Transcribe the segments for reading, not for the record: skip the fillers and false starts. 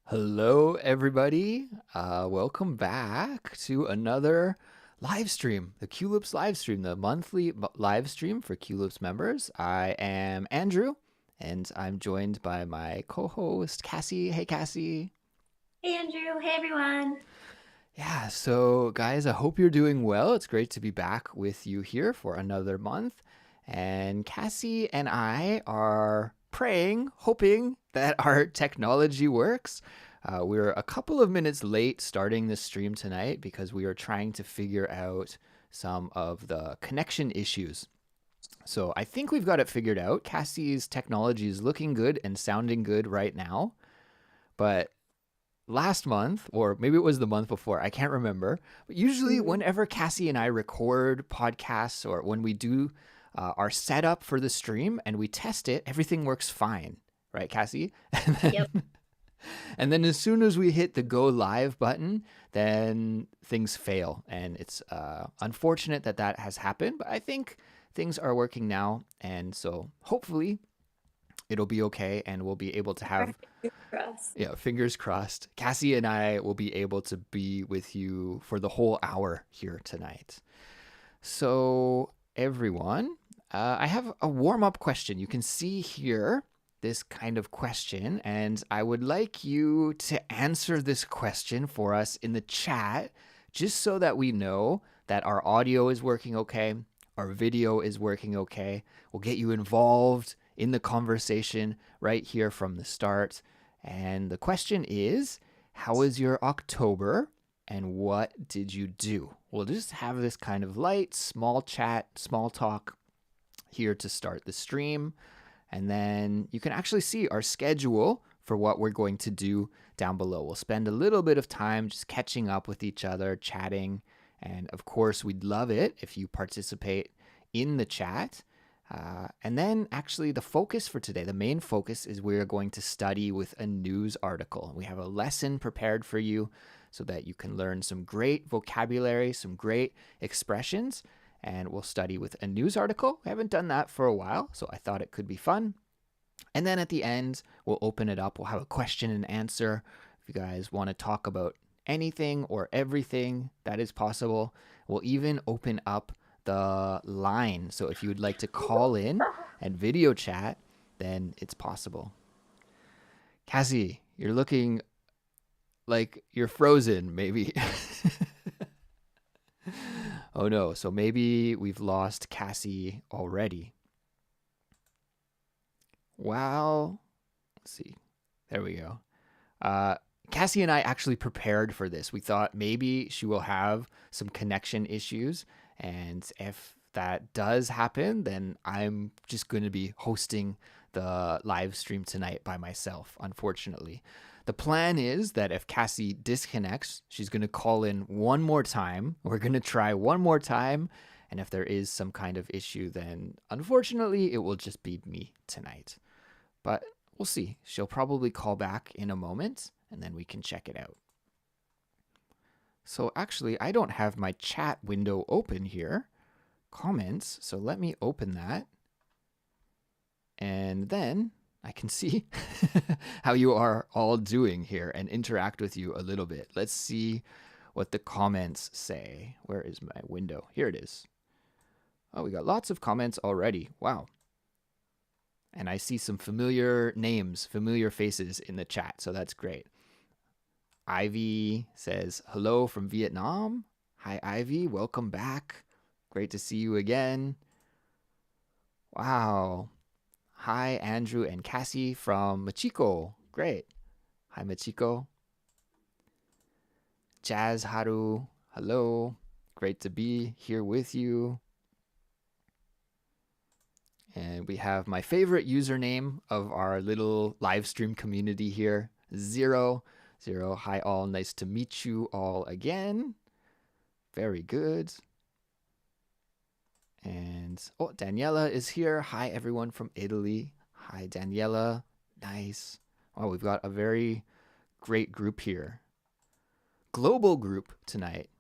Hello, everybody. Welcome back to another live stream, the Culips live stream, the monthly live stream for Culips members. I am Andrew, and I'm joined by my co-host Kassy. Hey, Kassy. Hey Andrew, hey everyone. Yeah, so guys, I hope you're doing well. It's great to be back with you here for another month. And Kassy and I are praying, hoping that our technology works. We're a couple of minutes late starting this stream tonight because we are trying to figure out some of the connection issues. So I think we've got it figured out. Kassy's technology is looking good and sounding good right now. But last month, or maybe it was the month before, I can't remember. But usually, Mhm. whenever Kassy and I record podcasts or when we do our setup for the stream and we test it, everything works fine, right, Kassy? And Yep. then, and then as soon as we hit the go live button, then things fail. And it's unfortunate that that has happened, but I think things are working now. And so hopefully it'll be okay and we'll be able to Our have fingers crossed. yeah, fingers crossed. Kassy and I will be able to be with you for the whole hour here tonight. So, everyone, I have a warm up question. You can see here this kind of question, and I would like you to answer this question for us in the chat, just so that we know that our audio is working okay, our video is working okay. We'll get you involved in the conversation right here from the start. And the question is, how was your October and what did you do? We'll just have this kind of light, small chat, small talk here to start the stream. And then you can actually see our schedule for what we're going to do down below. We'll spend a little bit of time just catching up with each other, chatting. And of course, we'd love it if you participate in the chat. And then, actually, the focus for today, the main focus is we're going to study with a news article. We have a lesson prepared for you so that you can learn some great vocabulary, some great expressions, and we'll study with a news article. We haven't done that for a while, so I thought it could be fun. And then at the end, we'll open it up. We'll have a question and answer. If you guys want to talk about anything or everything, that is possible. We'll even open up the line. So if you would like to call in and video chat, then it's possible. Kassy, you're looking like you're frozen, maybe. Oh no, so maybe we've lost Kassy already. Well, let's see. There we go. Uh, Kassy and I actually prepared for this. We thought maybe she will have some connection issues. And if that does happen, then I'm just going to be hosting the live stream tonight by myself, unfortunately. The plan is that if Kassy disconnects, she's going to call in one more time. We're going to try one more time. And if there is some kind of issue, then unfortunately, it will just be me tonight. But we'll see. She'll probably call back in a moment and then we can check it out. So actually, I don't have my chat window open here. Comments. So let me open that. And then I can see how you are all doing here and interact with you a little bit. Let's see what the comments say. Where is my window? Here it is. Oh, we got lots of comments already. Wow. And I see some familiar names, familiar faces in the chat, so that's great. Ivy says, hello from Vietnam. Hi, Ivy. Welcome back. Great to see you again. Wow. Hi, Andrew and Kassy from Machiko. Great. Hi, Machiko. Jazz Haru. Hello. Great to be here with you. And we have my favorite username of our little live stream community here, Zero. Zero. Hi, all. Nice to meet you all again. Very good. And oh, Daniela is here. Hi, everyone from Italy. Hi, Daniela. Nice. Oh, we've got a very great group here. Global group tonight.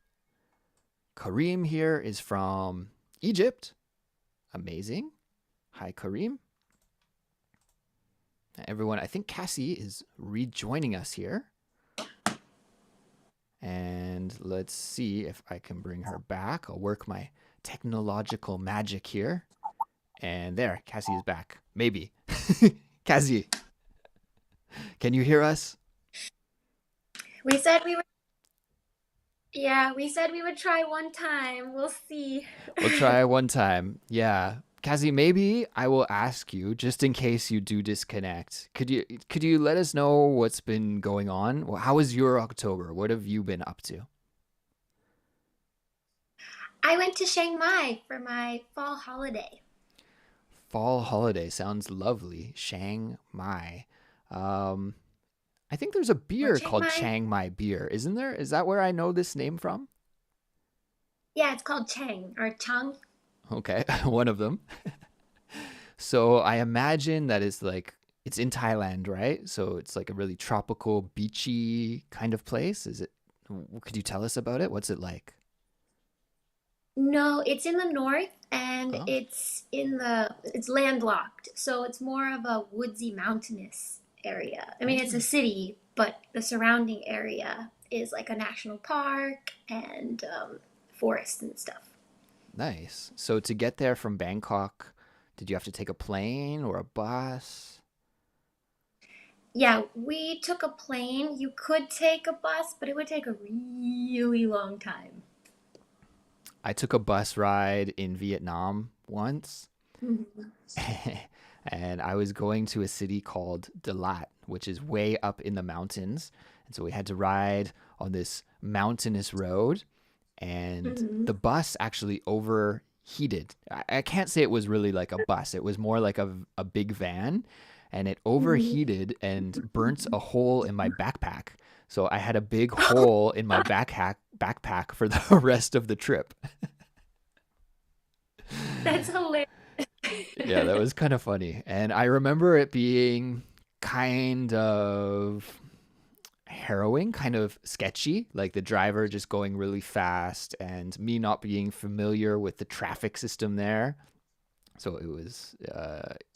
Kareem here is from Egypt. Amazing. Hi, Kareem. Everyone, I think Kassy is rejoining us here. And let's see if I can bring her back. I'll work my technological magic here. And there, Cassie is back. Maybe. Cassie, can you hear us? We said we would, yeah, we said we would try one time. We'll see. We'll try one time. Yeah. Cassie, maybe I will ask you just in case you do disconnect. Could you let us know what's been going on? Well, how was your October? What have you been up to? I went to Chiang Mai for my fall holiday. Fall holiday sounds lovely. Chiang Mai. Um, I think there's a Or beer Chiang called Mai? Chiang Mai beer, isn't there? Is that where I know this name from? Yeah, it's called Chang or Chang. Okay, one of them. So I imagine that is like it's in Thailand, right? So it's like a really tropical, beachy kind of place. Is it? Could you tell us about it? What's it like? No, it's in the north and Oh, it's landlocked. So it's more of a woodsy mountainous area. I mean, it's a oh, city, but the surrounding area is like a national park and forests and stuff. nice. So to get there from Bangkok, did you have to take a plane or a bus? Yeah, we took a plane. You could take a bus, but it would take a really long time. I took a bus ride in Vietnam once, Mhm. and I was going to a city called Dalat, which is way up in the mountains. And so we had to ride on this mountainous road, and Mhm. the bus actually overheated. I can't say it was really like a bus, it was more like a big van, and it Mhm. overheated and burnt a hole in my backpack. So I had a big hole in my backpack for the rest of the trip. That's hilarious. Yeah, that was kind of funny. And I remember it being kind of harrowing, kind of sketchy, like the driver just going really fast and me not being familiar with the traffic system there. So it was,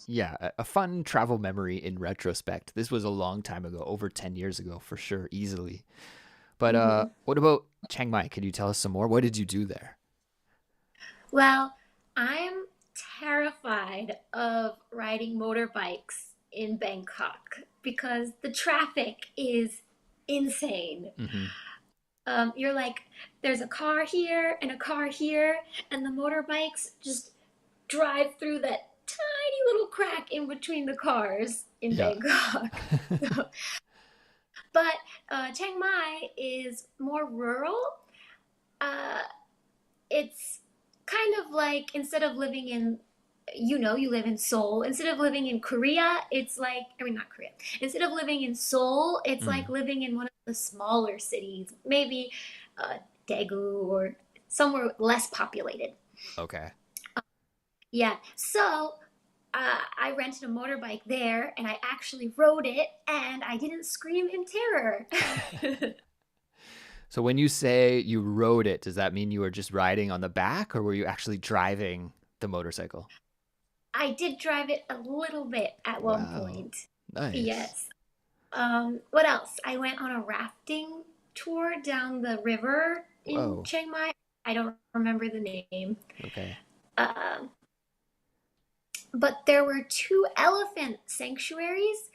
yeah, a fun travel memory in retrospect. This was a long time ago, over 10 years ago for sure, easily. But Mhm. what about Chiang Mai? Could you tell us some more? What did you do there? Well, I'm terrified of riding motorbikes in Bangkok because the traffic is insane. Hmm. You're like, there's a car here and a car here, and the motorbikes just drive through that tiny little crack in between the cars in Yeah. Bangkok. So, but Chiang Mai is more rural. Uh, it's kind of like instead of living in you live in Seoul. Instead of living in Korea, it's like, I mean, not Korea. Instead of living in Seoul, it's like Mm, living in one of the smaller cities, maybe uh, Daegu or somewhere less populated. okay. Yeah. So I rented a motorbike there and I actually rode it and I didn't scream in terror. So when you say you rode it, does that mean you were just riding on the back or were you actually driving the motorcycle? I did drive it a little bit at one Wow. point. Nice. Yes. What else? I went on a rafting tour down the river in Whoa. Chiang Mai. I don't remember the name. Okay. Um, but there were two elephant sanctuaries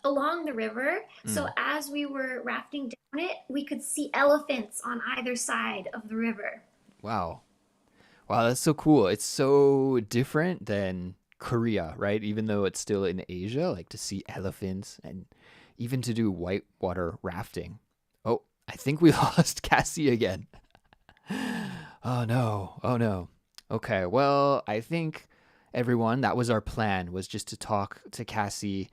along the river. So Mm. as we were rafting down it, we could see elephants on either side of the river. Wow. Wow, that's so cool. It's so different than Korea, right? Even though it's still in Asia, like to see elephants and even to do whitewater rafting. Oh, I think we lost Cassie again. Oh no. Oh no. Okay. Well, I think everyone, that was our plan, was just to talk to Cassie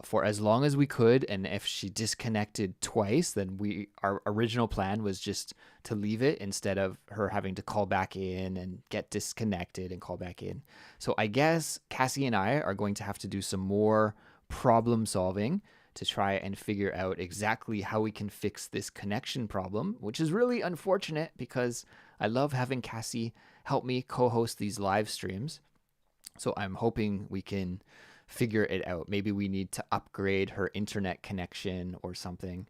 for as long as we could, and if she disconnected twice, then our original plan was just to leave it instead of her having to call back in and get disconnected and call back in. So I guess Cassie and I are going to have to do some more problem solving to try and figure out exactly how we can fix this connection problem, which is really unfortunate because I love having Cassie help me co host these live streams. So I'm hoping we can figure it out. Maybe we need to upgrade her internet connection or something.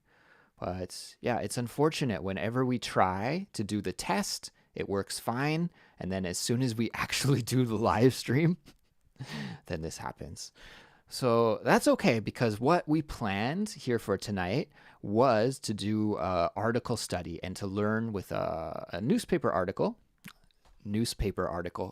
But yeah, it's unfortunate whenever we try to do the test, it works fine. And then as soon as we actually do the live stream, then this happens. So that's okay because what we planned here for tonight was to do a article study and to learn with a newspaper article,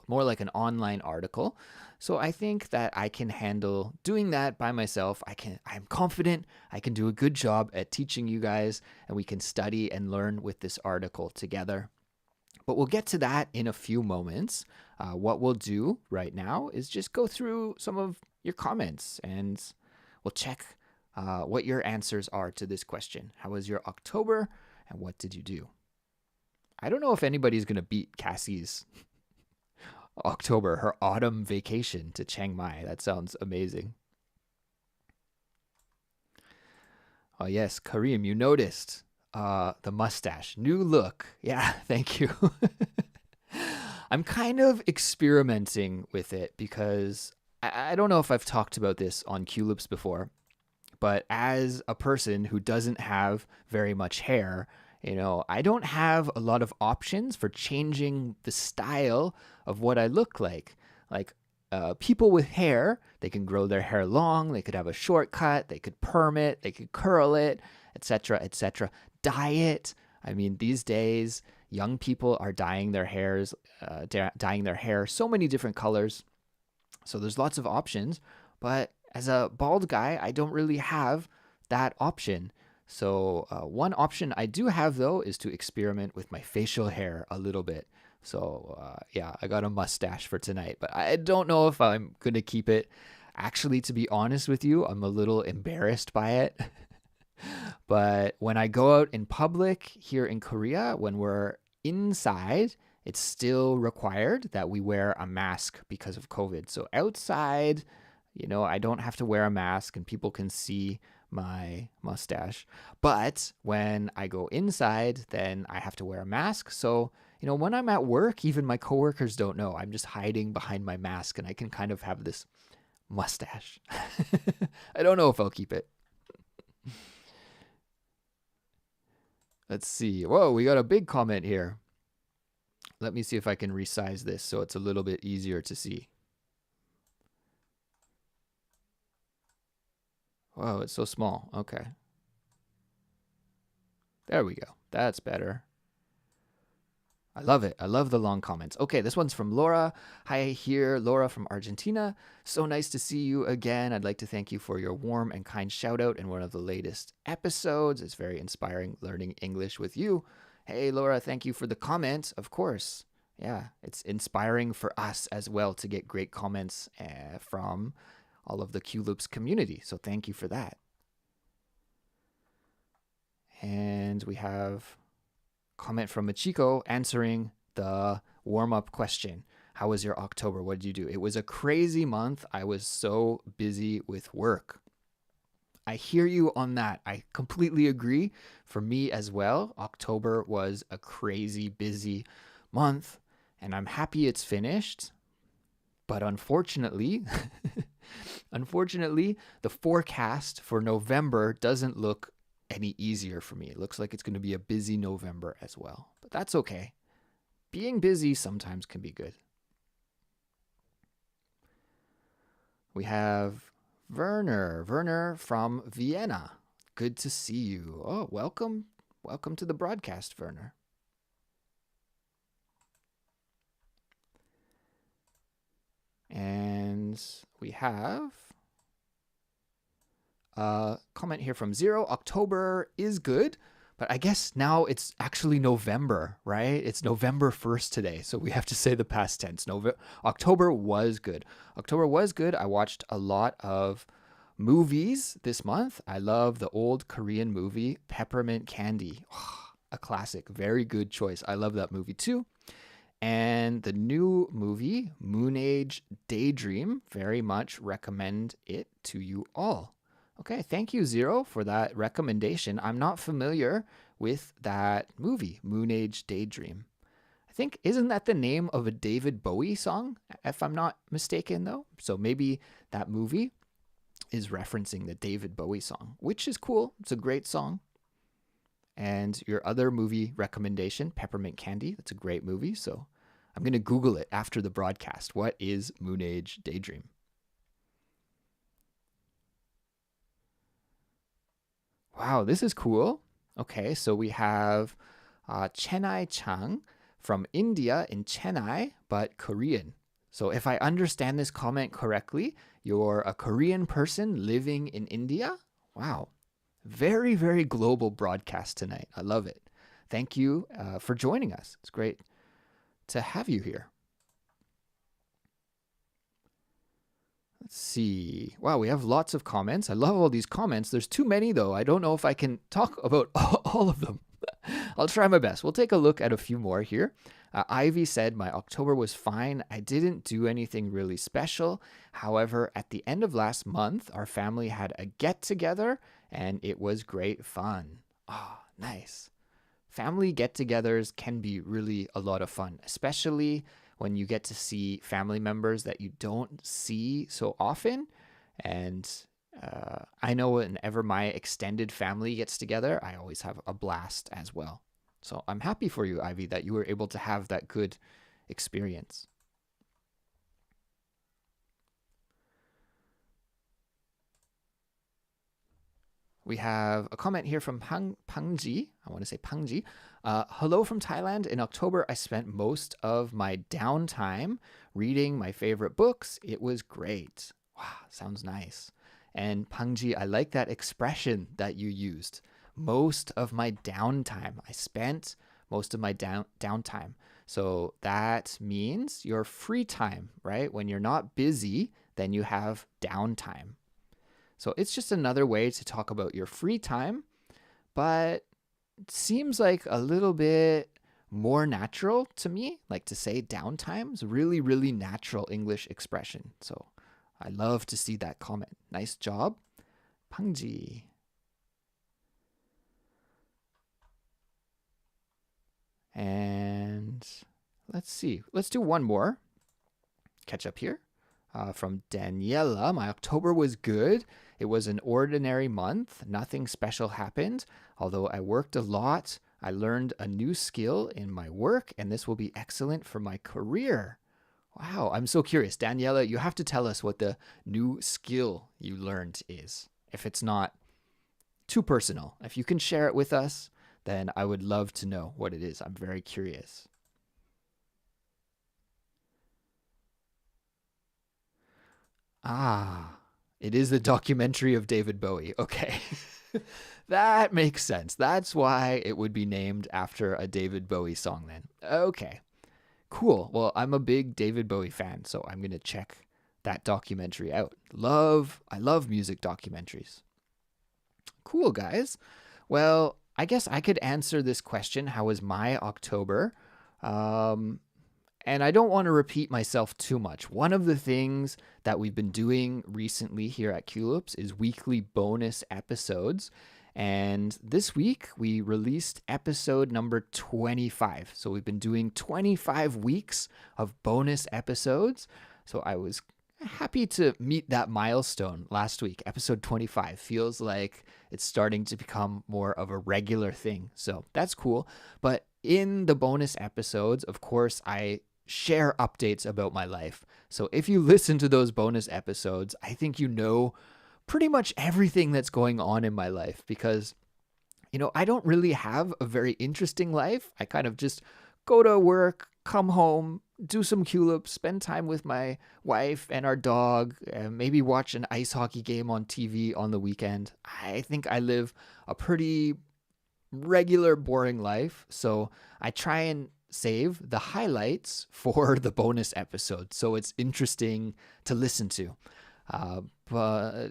more like an online article. So I think that I can handle doing that by myself. I'm confident I can do a good job at teaching you guys and we can study and learn with this article together. But we'll get to that in a few moments. What we'll do right now is just go through some of your comments and we'll check what your answers are to this question. How was your October and what did you do? I don't know if anybody's going to beat Kassy's October, her autumn vacation to Chiang Mai. That sounds amazing. Oh, yes, Kareem, you noticed the mustache. New look. Yeah, thank you. I'm kind of experimenting with it because I don't know if I've talked about this on Culips before, but as a person who doesn't have very much hair, I don't have a lot of options for changing the style of what I look like. Like people with hair, they can grow their hair long, they could have a short cut, they could perm it, they could curl it, etc., etc. Dye it. I mean, these days, young people are dyeing their hair so many different colors. So there's lots of options, but as a bald guy, I don't really have that option. So one option I do have though is to experiment with my facial hair a little bit. So yeah, I got a mustache for tonight, but I don't know if I'm going to keep it. Actually, to be honest with you, I'm a little embarrassed by it. But when I go out in public here in Korea, when we're inside, it's still required that we wear a mask because of COVID. So outside, I don't have to wear a mask and people can see my mustache. But when I go inside, then I have to wear a mask. So, when I'm at work, even my coworkers don't know. I'm just hiding behind my mask and I can kind of have this mustache. I don't know if I'll keep it. Let's see. Whoa, we got a big comment here. Let me see if I can resize this so it's a little bit easier to see. Whoa, it's so small. Okay. There we go. That's better. I love it. I love the long comments. Okay, this one's from Laura. Hi here, Laura from Argentina. So nice to see you again. I'd like to thank you for your warm and kind shout out in one of the latest episodes. It's very inspiring learning English with you. Hey, Laura, thank you for the comment. Of course. Yeah, it's inspiring for us as well to get great comments from all of the Culips community. So thank you for that. And we have comment from Machiko answering the warm-up question. How was your October? What did you do? It was a crazy month. I was so busy with work. I hear you on that. I completely agree. For me as well, October was a crazy busy month, and I'm happy it's finished. But unfortunately, the forecast for November doesn't look any easier for me. It looks like it's going to be a busy November as well. But that's okay. Being busy sometimes can be good. We have Werner from Vienna. Good to see you. Oh, welcome. Welcome to the broadcast, Werner. And we have a comment here from Zero. October is good, but I guess now it's actually November, right? It's November 1st today, so we have to say the past tense. October was good. October was good. I watched a lot of movies this month. I love the old Korean movie Peppermint Candy. Oh, a classic. Very good choice. I love that movie too. And the new movie, Moon Age Daydream, very much recommend it to you all. Okay, thank you, Zero, for that recommendation. I'm not familiar with that movie, Moon Age Daydream. I think, isn't that the name of a David Bowie song, if I'm not mistaken, though? So maybe that movie is referencing the David Bowie song, which is cool. It's a great song. And your other movie recommendation, Peppermint Candy, that's a great movie. So I'm going to Google it after the broadcast. What is Moon Age Daydream? Wow, this is cool. Okay, so we have Chennai Chang from India in Chennai, but Korean. So if I understand this comment correctly, you're a Korean person living in India? Wow. Very, very global broadcast tonight. I love it. Thank you for joining us. It's great to have you here. Let's see. Wow, we have lots of comments. I love all these comments. There's too many, though. I don't know if I can talk about all of them. I'll try my best. We'll take a look at a few more here. Ivy said, my October was fine. I didn't do anything really special. However, at the end of last month, our family had a get together and it was great fun. Ah, oh, nice. Family get togethers can be really a lot of fun, especially when you get to see family members that you don't see so often. And I know whenever my extended family gets together, I always have a blast as well. So I'm happy for you, Ivy, that you were able to have that good experience. We have a comment here from Pangji. I want to say Pangji. Hello from Thailand. In October, I spent most of my downtime reading my favorite books. It was great. Wow, sounds nice. And Pangji, I like that expression that you used. Most of my downtime. I spent most of my downtime. So that means your free time, right? When you're not busy, then you have downtime. So it's just another way to talk about your free time, but it seems like a little bit more natural to me, like to say downtime is a really, really natural English expression. So I love to see that comment. Nice job, Pangji. And let's see. Let's do one more. Catch up here. From Daniela, my October was good. It was an ordinary month. Nothing special happened. Although I worked a lot, I learned a new skill in my work, and this will be excellent for my career. Wow, I'm so curious. Daniela, you have to tell us what the new skill you learned is. If it's not too personal, if you can share it with us, then I would love to know what it is. I'm very curious. Ah, it is the documentary of David Bowie. Okay. That makes sense. That's why it would be named after a David Bowie song then. Okay. Cool. Well, I'm a big David Bowie fan, so I'm going to check that documentary out. I love music documentaries. Cool, guys. Well, I guess I could answer this question. How was my October? And I don't want to repeat myself too much. One of the things that we've been doing recently here at Culips is weekly bonus episodes. And this week we released episode number 25. So we've been doing 25 weeks of bonus episodes. So I was happy to meet that milestone last week. Episode 25 feels like it's starting to become more of a regular thing. So that's cool. But in the bonus episodes, of course, I share updates about my life. So if you listen to those bonus episodes, I think you know pretty much everything that's going on in my life because, I don't really have a very interesting life. I kind of just go to work, come home, do some culips, spend time with my wife and our dog, and maybe watch an ice hockey game on TV on the weekend. I think I live a pretty regular, boring life. So I try and save the highlights for the bonus episode. So it's interesting to listen to. But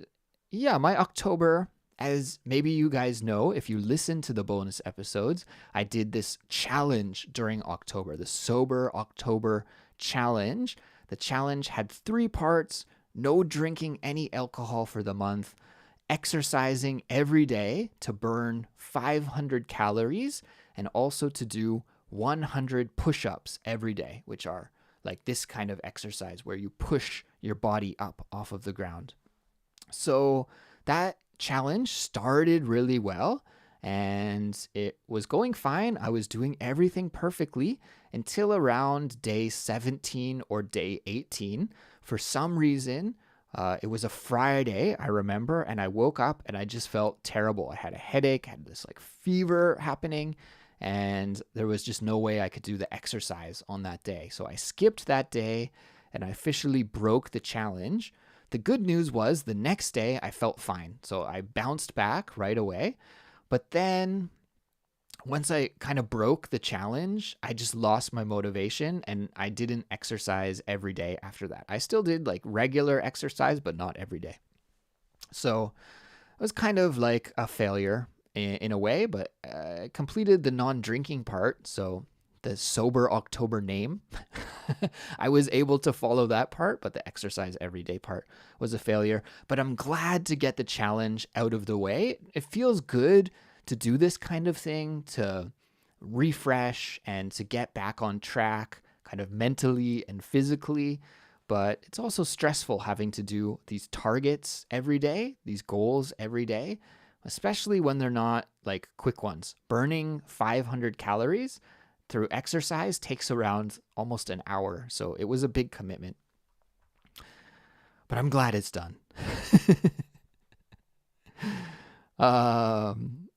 yeah, my October, as maybe you guys know, if you listen to the bonus episodes, I did this challenge during October, the Sober October Challenge. The challenge had 3 parts: no drinking any alcohol for the month, exercising every day to burn 500 calories, and also to do 100 push-ups every day, which are like this kind of exercise where you push your body up off of the ground. So that challenge started really well, and it was going fine. I was doing everything perfectly until around day 17 or day 18. For some reason, it was a Friday, I remember, and I woke up and I just felt terrible. I had a headache, had this like fever happening, and there was just no way I could do the exercise on that day. So I skipped that day and I officially broke the challenge. The good news was the next day I felt fine. So I bounced back right away. But then once I kind of broke the challenge, I just lost my motivation and I didn't exercise every day after that. I still did like regular exercise, but not every day. So it was kind of like a failure in a way, but I completed the non drinking part. So the sober October name, I was able to follow that part, but the exercise every day part was a failure. But I'm glad to get the challenge out of the way. It feels good to do this kind of thing, to refresh and to get back on track, kind of mentally and physically. But it's also stressful having to do these targets every day, these goals every day, especially when they're not like quick ones. Burning 500 calories through exercise takes around almost an hour. So it was a big commitment. But I'm glad it's done. um,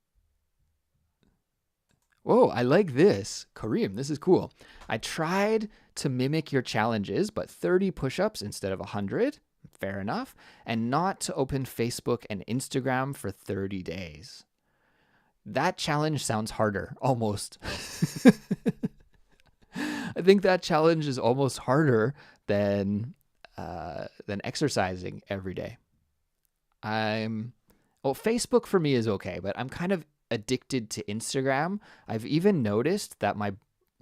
Whoa, I like this. Kareem, this is cool. I tried to mimic your challenges, but 30 push ups instead of 100. Fair enough. And not to open Facebook and Instagram for 30 days. That challenge sounds harder, almost. I think that challenge is almost harder than exercising every day. Facebook for me is okay, but I'm kind of addicted to Instagram. I've even noticed that my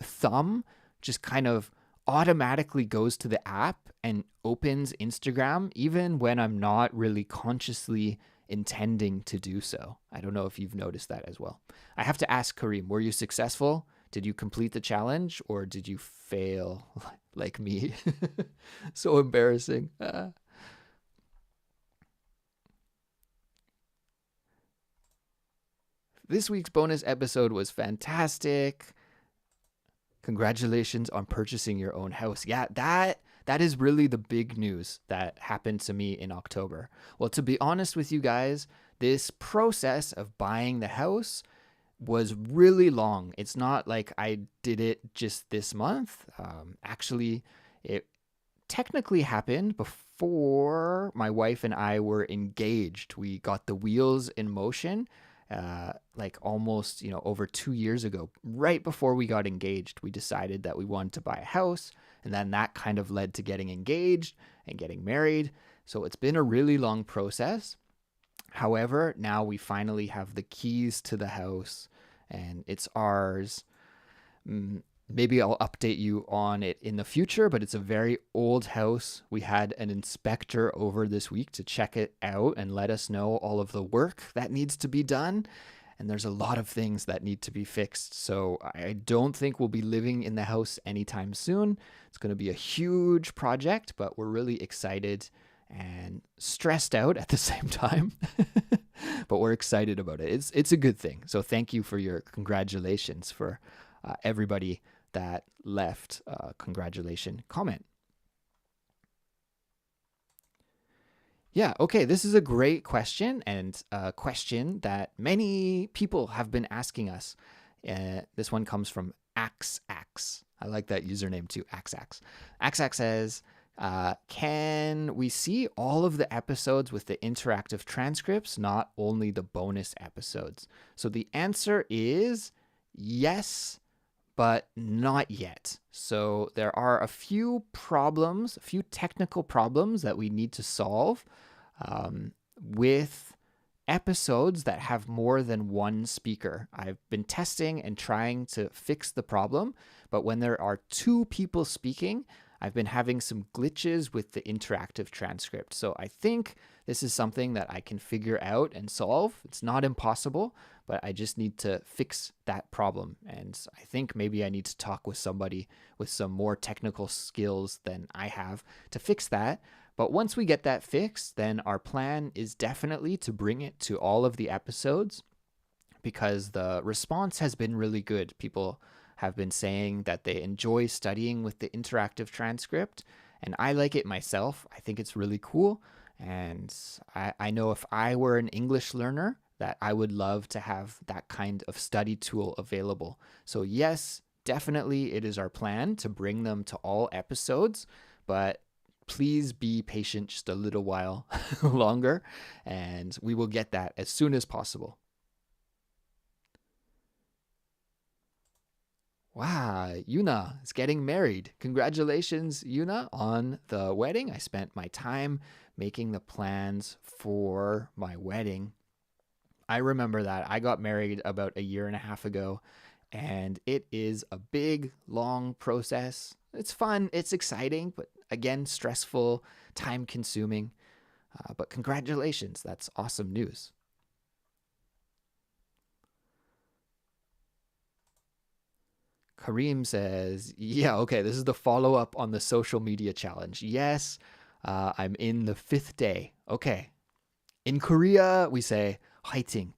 thumb just kind of automatically goes to the app and opens Instagram, even when I'm not really consciously intending to do so. I don't know if you've noticed that as well. I have to ask Kareem, were you successful? Did you complete the challenge or did you fail like me? So embarrassing. This week's bonus episode was fantastic. Congratulations on purchasing your own house. Yeah, that is really the big news that happened to me in October. Well, to be honest with you guys, this process of buying the house was really long. It's not like I did it just this month. Actually, it technically happened before my wife and I were engaged. We got the wheels in motion like almost, over 2 years ago. Right before we got engaged, we decided that we wanted to buy a house. And then that kind of led to getting engaged and getting married. So it's been a really long process. However, now we finally have the keys to the house and it's ours. Maybe I'll update you on it in the future, but it's a very old house. We had an inspector over this week to check it out and let us know all of the work that needs to be done. And there's a lot of things that need to be fixed. So I don't think we'll be living in the house anytime soon. It's going to be a huge project, but we're really excited and stressed out at the same time. But we're excited about it. It's a good thing. So thank you for your congratulations for everybody that left a congratulation comment. Yeah, okay, this is a great question and a question that many people have been asking us. This one comes from Axax. I like that username too, Axax. Axax says, can we see all of the episodes with the interactive transcripts, not only the bonus episodes? So the answer is yes, but not yet. So there are a few problems, a few technical problems that we need to solve with episodes that have more than one speaker. I've been testing and trying to fix the problem, but when there are two people speaking, I've been having some glitches with the interactive transcript. So I think this is something that I can figure out and solve. It's not impossible, but I just need to fix that problem. And I think maybe I need to talk with somebody with some more technical skills than I have to fix that. But once we get that fixed, then our plan is definitely to bring it to all of the episodes. because the response has been really good. People have been saying that they enjoy studying with the interactive transcript, and I like it myself. I think it's really cool. And I know if I were an English learner, that I would love to have that kind of study tool available. So, yes, definitely it is our plan to bring them to all episodes, but please be patient just a little while longer, and we will get that as soon as possible. Wow, Yuna is getting married. Congratulations, Yuna, on the wedding. I spent my time making the plans for my wedding. I remember that I got married about a year and a half ago, and it is a big, long process. It's fun, it's exciting, but again, stressful, time consuming. But congratulations, that's awesome news. Kareem says, yeah, okay, this is the follow up on the social media challenge. Yes, I'm in the fifth day. Okay. In Korea, we say, "화이팅,"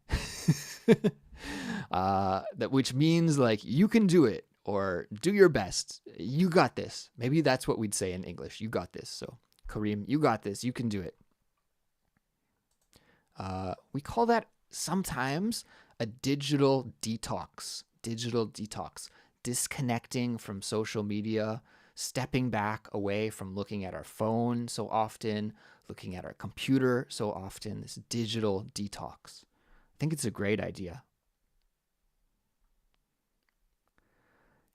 that which means like you can do it or do your best. You got this. Maybe that's what we'd say in English. You got this. So, Kareem, you got this. You can do it. We call that sometimes a digital detox. Digital detox. Disconnecting from social media, stepping back away from looking at our phone so often, looking at our computer so often, this digital detox. I think it's a great idea.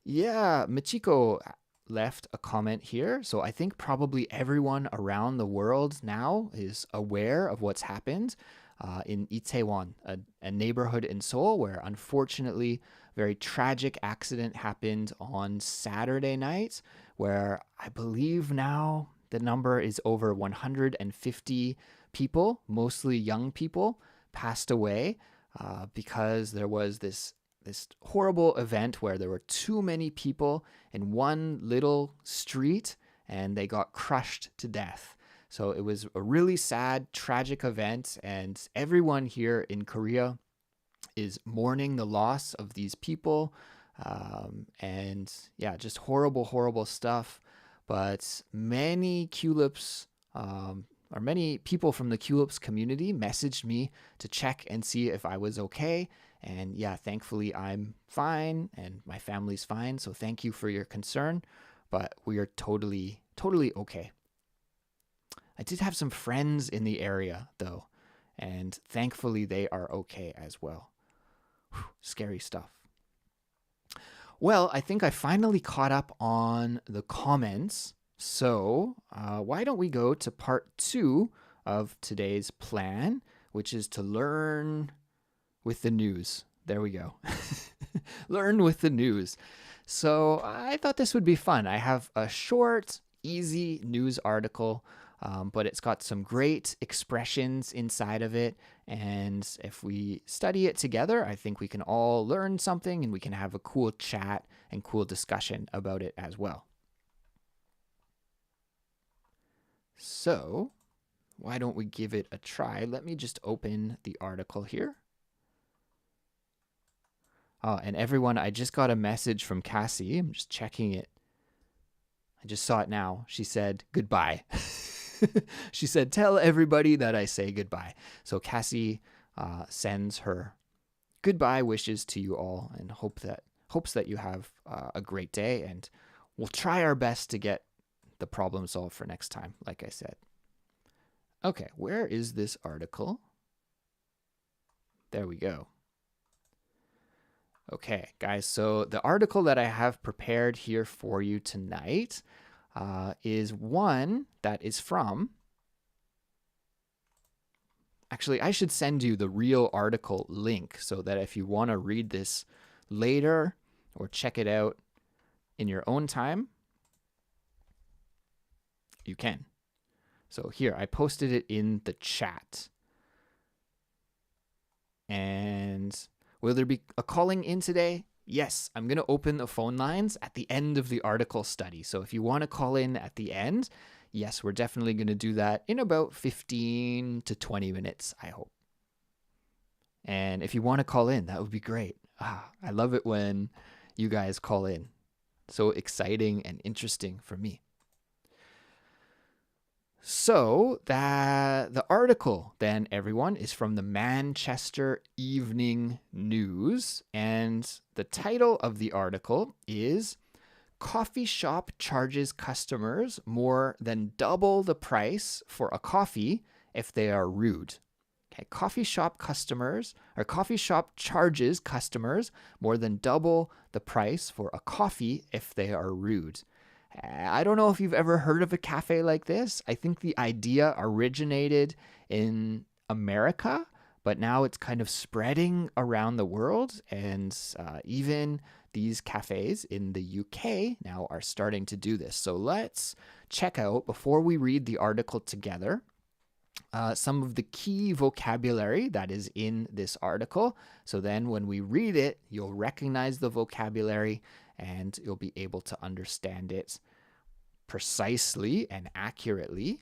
Yeah, Michiko left a comment here. So I think probably everyone around the world now is aware of what's happened in Itaewon, a neighborhood in Seoul where unfortunately a very tragic accident happened on Saturday night, where I believe now the number is over 150 people, mostly young people, passed away because there was this horrible event where there were too many people in one little street and they got crushed to death. So it was a really sad, tragic event, and everyone here in Korea is mourning the loss of these people. And yeah, just horrible, horrible stuff. But many Culips, or many people from the Culips community messaged me to check and see if I was okay. And yeah, thankfully I'm fine and my family's fine. So thank you for your concern. But we are totally, totally okay. I did have some friends in the area though, and thankfully they are okay as well. Whew, scary stuff. Well, I think I finally caught up on the comments. So why don't we go to part two of today's plan, which is to learn with the news. There we go. Learn with the news. So I thought this would be fun. I have a short, easy news article, but it's got some great expressions inside of it. And if we study it together, I think we can all learn something and we can have a cool chat and cool discussion about it as well. So why don't we give it a try? Let me just open the article here. Oh, and everyone, I just got a message from Kassy. I'm just checking it. I just saw it now. She said goodbye. She said, tell everybody that I say goodbye. So Kassy sends her goodbye wishes to you all and hopes that you have a great day. And we'll try our best to get the problem solved for next time, like I said. Okay, where is this article? There we go. Okay, guys, so the article that I have prepared here for you tonight is one that is from... Actually, I should send you the real article link so that if you want to read this later or check it out in your own time, you can. So here, I posted it in the chat. And will there be a calling in today? Yes, I'm going to open the phone lines at the end of the article study. So if you want to call in at the end, yes, we're definitely going to do that in about 15 to 20 minutes, I hope. And if you want to call in, that would be great. I love it when you guys call in. So exciting and interesting for me. So that the article then, everyone, is from the Manchester Evening News, and the title of the article is "Coffee Shop Charges Customers More Than Double the Price for a Coffee if They Are Rude." Okay, coffee shop charges customers more than double the price for a coffee if they are rude. I don't know if you've ever heard of a cafe like this. I think the idea originated in America, but now it's kind of spreading around the world. And even these cafes in the UK now are starting to do this. So let's check out, before we read the article together, some of the key vocabulary that is in this article. So then when we read it, you'll recognize the vocabulary and you'll be able to understand it precisely and accurately.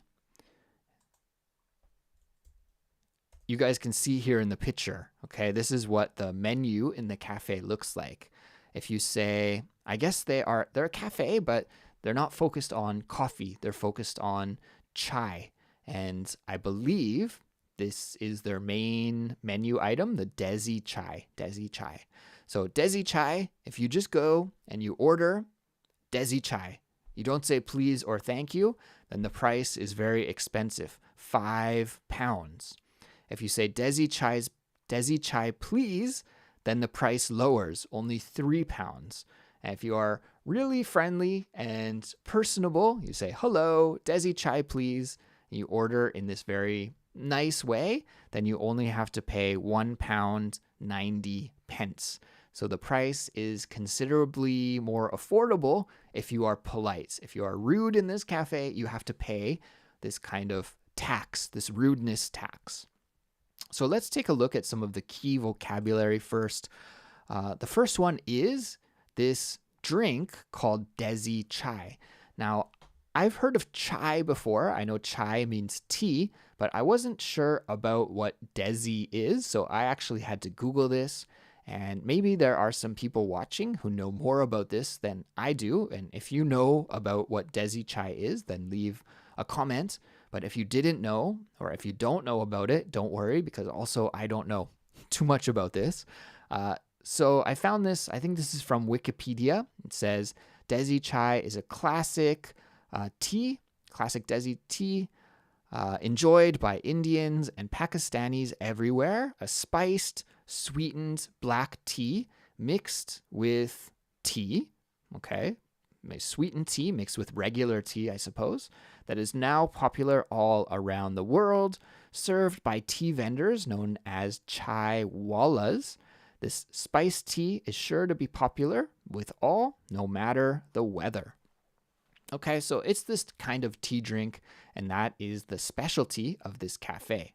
You guys can see here in the picture, okay, this is what the menu in the cafe looks like. If you say, I guess they're a cafe, but they're not focused on coffee, they're focused on chai. And I believe this is their main menu item, the Desi Chai. Desi Chai. So Desi Chai, if you just go and you order Desi Chai, you don't say please or thank you, then the price is very expensive, £5. If you say Desi Chai please, then the price lowers, only £3. And if you are really friendly and personable, you say hello, Desi Chai please, you order in this very nice way, then you only have to pay £1.90. So the price is considerably more affordable if you are polite. If you are rude in this cafe, you have to pay this kind of tax, this rudeness tax. So let's take a look at some of the key vocabulary first. The first one is this drink called Desi Chai. Now, I've heard of chai before. I know chai means tea, but I wasn't sure about what Desi is, so I actually had to Google this. And maybe there are some people watching who know more about this than I do. And if you know about what Desi Chai is, then leave a comment. But if you didn't know, or if you don't know about it, don't worry, because also I don't know too much about this. So I found this, I think this is from Wikipedia. It says Desi Chai is a classic classic Desi tea, enjoyed by Indians and Pakistanis everywhere. A spiced, sweetened black tea mixed with tea, okay? Sweetened tea mixed with regular tea, I suppose, that is now popular all around the world, served by tea vendors known as chai wallas. This spiced tea is sure to be popular with all, no matter the weather. Okay, so it's this kind of tea drink, and that is the specialty of this cafe.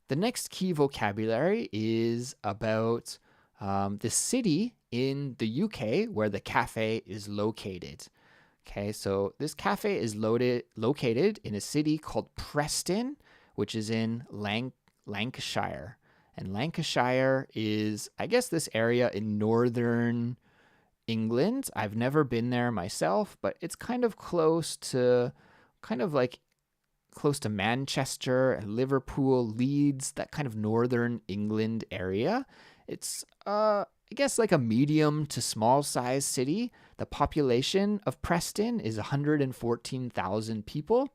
The next key vocabulary is about the city in the UK where the cafe is located. Okay, so this cafe is located in a city called Preston, which is in Lancashire. And Lancashire is, I guess, this area in northern England. I've never been there myself, but it's kind of close to Manchester and Liverpool, Leeds, that kind of northern England area. It's, I guess, like a medium to small size city. The population of Preston is 114,000 people.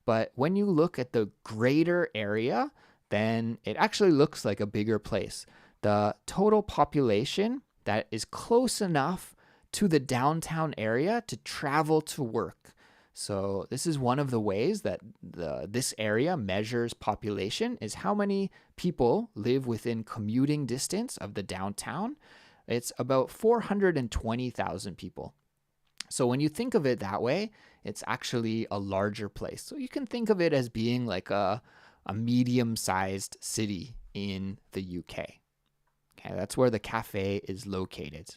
But when you look at the greater area, then it actually looks like a bigger place. The total population that is close enough to the downtown area to travel to work. So this is one of the ways that this area measures population, is how many people live within commuting distance of the downtown. It's about 420,000 people. So when you think of it that way, it's actually a larger place. So you can think of it as being like a medium-sized city in the UK. Okay, that's where the cafe is located.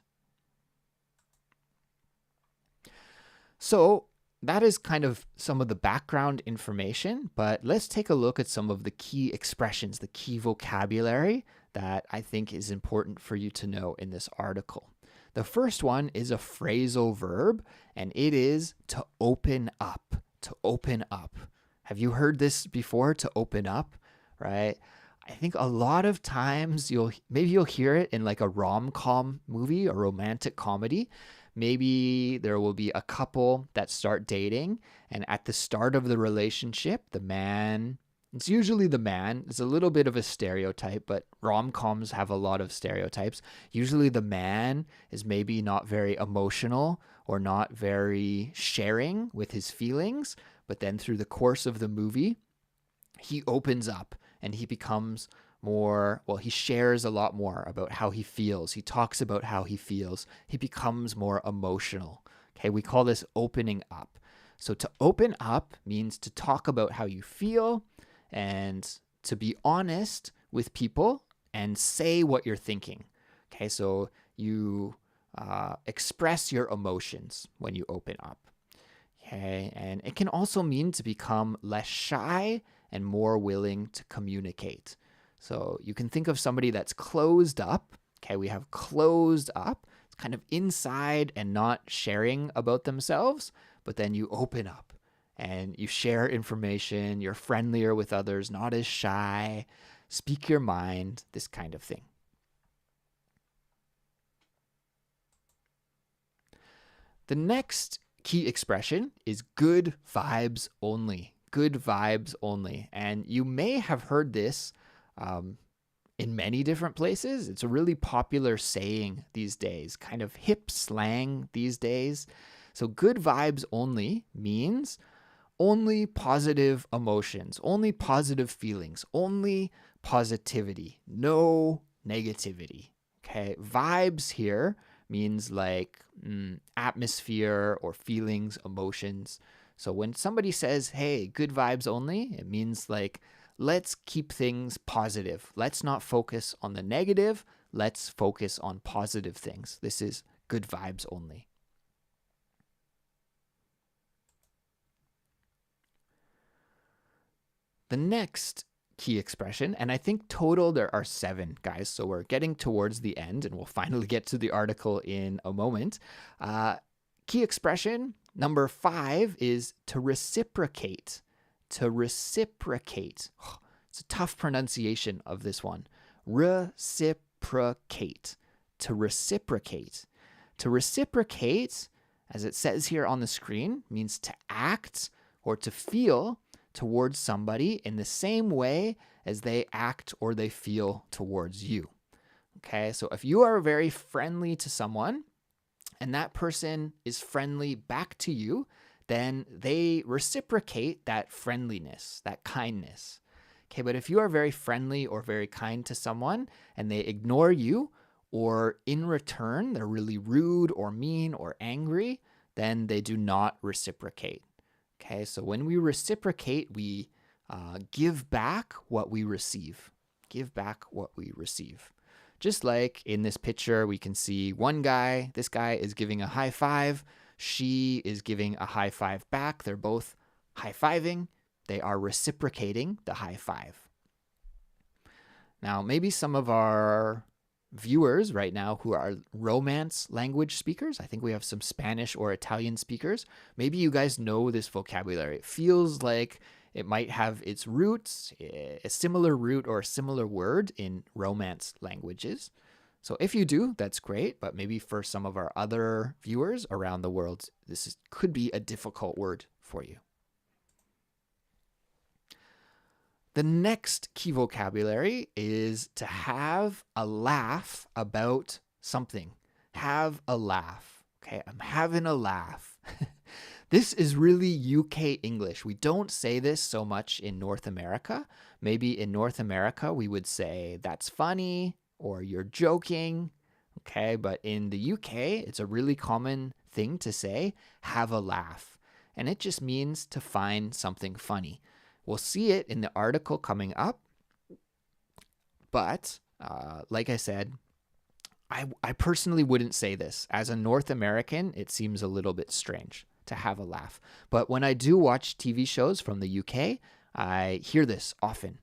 So that is kind of some of the background information, but let's take a look at some of the key expressions, the key vocabulary that I think is important for you to know in this article. The first one is a phrasal verb, and it is to open up. To open up. Have you heard this before? To open up, right? I think a lot of times you'll hear it in like a rom-com movie, a romantic comedy. Maybe there will be a couple that start dating, and at the start of the relationship, it's usually the man. It's a little bit of a stereotype, but rom-coms have a lot of stereotypes. Usually the man is maybe not very emotional or not very sharing with his feelings, but then through the course of the movie, he opens up and he becomes more, well, he shares a lot more about how he feels. He talks about how he feels. He becomes more emotional. Okay, we call this opening up. So to open up means to talk about how you feel and to be honest with people and say what you're thinking. Okay, so you express your emotions when you open up. Okay, and it can also mean to become less shy and more willing to communicate. So you can think of somebody that's closed up. Okay, we have closed up. It's kind of inside and not sharing about themselves, but then you open up and you share information. You're friendlier with others, not as shy, speak your mind, this kind of thing. The next key expression is good vibes only. Good vibes only. And you may have heard this in many different places. It's a really popular saying these days, kind of hip slang these days. So good vibes only means only positive emotions, only positive feelings, only positivity, no negativity. Okay, vibes here means like atmosphere or feelings, emotions. So when somebody says, hey, good vibes only, it means like, let's keep things positive. Let's not focus on the negative. Let's focus on positive things. This is good vibes only. The next key expression, and I think total there are 7, guys, so we're getting towards the end and we'll finally get to the article in a moment. Key expression number 5 is to reciprocate. To reciprocate. Oh, it's a tough pronunciation of this one. Reciprocate. To reciprocate. To reciprocate, as it says here on the screen, means to act or to feel towards somebody in the same way as they act or they feel towards you. Okay, so if you are very friendly to someone and that person is friendly back to you, then they reciprocate that friendliness, that kindness. Okay, but if you are very friendly or very kind to someone and they ignore you, or in return they're really rude or mean or angry, then they do not reciprocate. Okay, so when we reciprocate, we give back what we receive. Give back what we receive. Just like in this picture, we can see one guy, this guy is giving a high five. She is giving a high five back. They're both high-fiving. They are reciprocating the high five. Now, maybe some of our viewers right now who are Romance language speakers, I think we have some Spanish or Italian speakers, maybe you guys know this vocabulary. It feels like it might have its roots, a similar root or a similar word in Romance languages. So if you do, that's great, but maybe for some of our other viewers around the world, could be a difficult word for you. The next key vocabulary is to have a laugh about something. Have a laugh. Okay, I'm having a laugh. This is really UK English. We don't say this so much in North America. Maybe in North America, we would say, that's funny, or you're joking. Okay, but in the UK, it's a really common thing to say, have a laugh. And it just means to find something funny. We'll see it in the article coming up. But like I said, I personally wouldn't say this. As a North American, it seems a little bit strange to have a laugh. But when I do watch TV shows from the UK, I hear this often.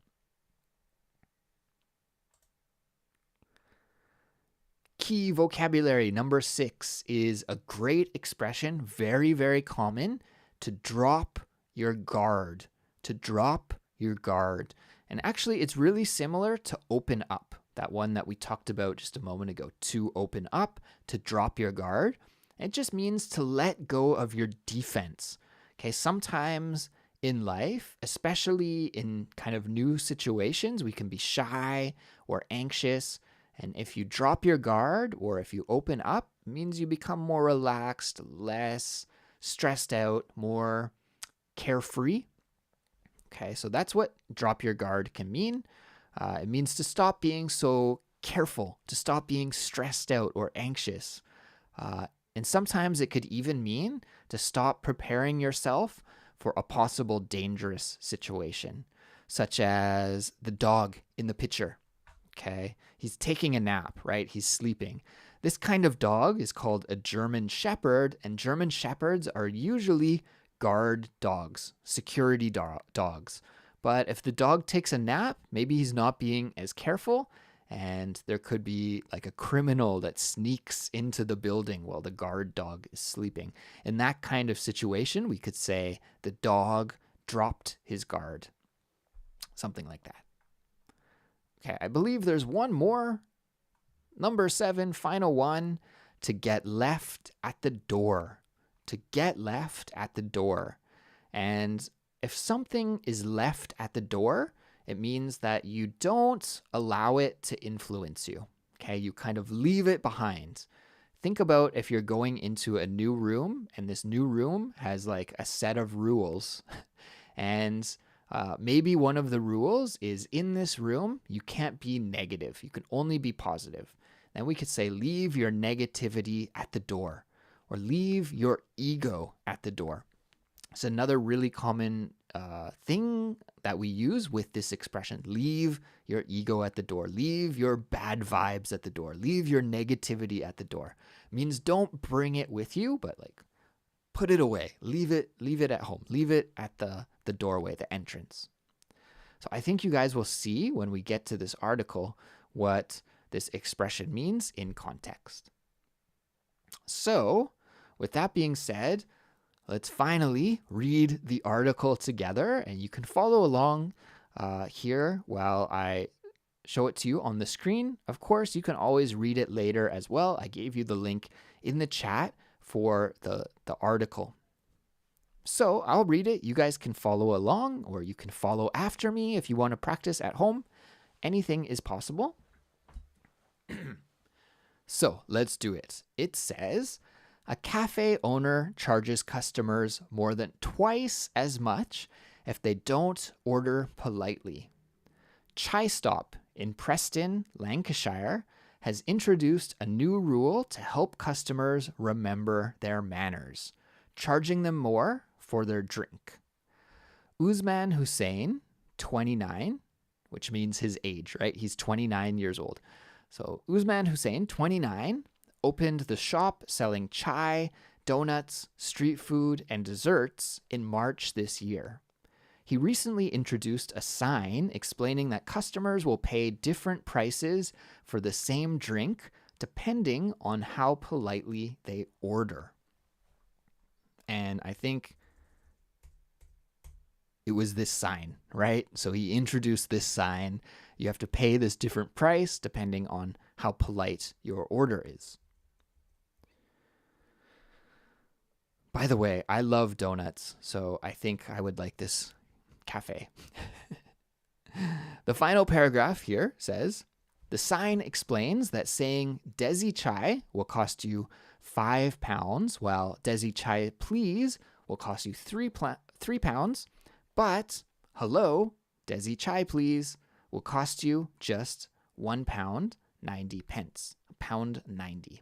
Key vocabulary number 6 is a great expression, very, very common, to drop your guard. To drop your guard. And actually, it's really similar to open up, that one that we talked about just a moment ago. To open up, to drop your guard. It just means to let go of your defense. Okay, sometimes in life, especially in kind of new situations, we can be shy or anxious. And if you drop your guard or if you open up, it means you become more relaxed, less stressed out, more carefree. Okay, so that's what drop your guard can mean. It means to stop being so careful, to stop being stressed out or anxious. And sometimes it could even mean to stop preparing yourself for a possible dangerous situation, such as the dog in the picture. Okay, he's taking a nap, right? He's sleeping. This kind of dog is called a German Shepherd, and German Shepherds are usually guard dogs, security dogs. But if the dog takes a nap, maybe he's not being as careful, and there could be like a criminal that sneaks into the building while the guard dog is sleeping. In that kind of situation, we could say the dog dropped his guard. Something like that. Okay, I believe there's one more. Number 7, final one, to get left at the door. To get left at the door. And if something is left at the door, it means that you don't allow it to influence you. Okay, you kind of leave it behind. Think about if you're going into a new room and this new room has like a set of rules. And maybe one of the rules is in this room, you can't be negative. You can only be positive. Then we could say, leave your negativity at the door, or leave your ego at the door. It's another really common thing that we use with this expression. Leave your ego at the door. Leave your bad vibes at the door. Leave your negativity at the door. It means don't bring it with you, but like put it away. Leave it at home. Leave it at the doorway, the entrance. So I think you guys will see when we get to this article what this expression means in context. So, with that being said, let's finally read the article together, and you can follow along here while I show it to you on the screen. Of course, you can always read it later as well. I gave you the link in the chat for the article. So I'll read it. You guys can follow along, or you can follow after me if you want to practice at home. Anything is possible. So let's do it. It says, a cafe owner charges customers more than twice as much if they don't order politely. Chai Stop in Preston, Lancashire, has introduced a new rule to help customers remember their manners, charging them more for their drink. Usman Hussein, 29, which means his age, right? He's 29 years old. So Usman Hussein, 29, opened the shop selling chai, donuts, street food, and desserts in March this year. He recently introduced a sign explaining that customers will pay different prices for the same drink depending on how politely they order. And I think it was this sign, right? So he introduced this sign. You have to pay this different price depending on how polite your order is. By the way, I love donuts, so I think I would like this cafe. The final paragraph here says, the sign explains that saying Desi Chai will cost you £5, while Desi Chai Please will cost you £3, but hello, Desi Chai Please will cost you just £1.90, £1.90.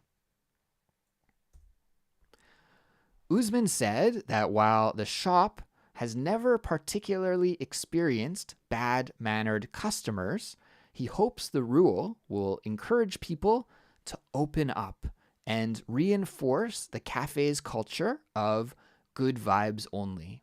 Usman said that while the shop has never particularly experienced bad-mannered customers, he hopes the rule will encourage people to open up and reinforce the cafe's culture of good vibes only.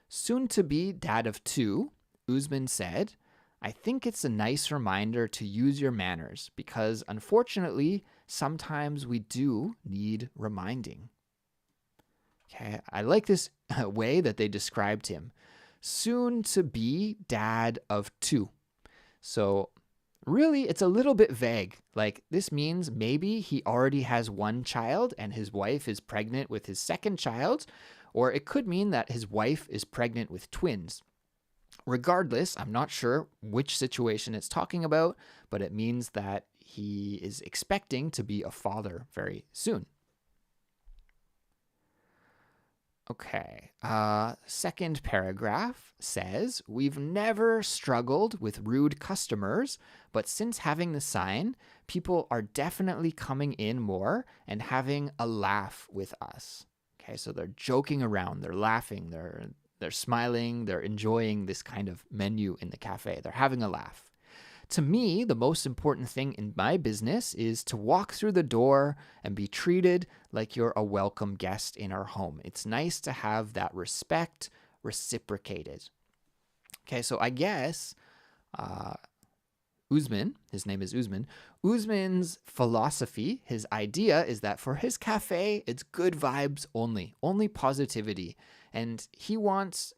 Soon to be dad of two, Usman said, I think it's a nice reminder to use your manners because unfortunately, sometimes we do need reminding. Okay, I like this way that they described him. Soon to be dad of two. So really, it's a little bit vague. Like, this means maybe he already has one child and his wife is pregnant with his second child, or it could mean that his wife is pregnant with twins. Regardless, I'm not sure which situation it's talking about, but it means that he is expecting to be a father very soon. Okay. Second paragraph says, we've never struggled with rude customers, but since having the sign, people are definitely coming in more and having a laugh with us. Okay, so they're joking around, they're laughing, they're smiling, they're enjoying this kind of menu in the cafe. They're having a laugh. To me, the most important thing in my business is to walk through the door and be treated like you're a welcome guest in our home. It's nice to have that respect reciprocated. Okay, so I guess Usman, his name is Usman, Usman's philosophy, his idea is that for his cafe, it's good vibes only positivity. And he wants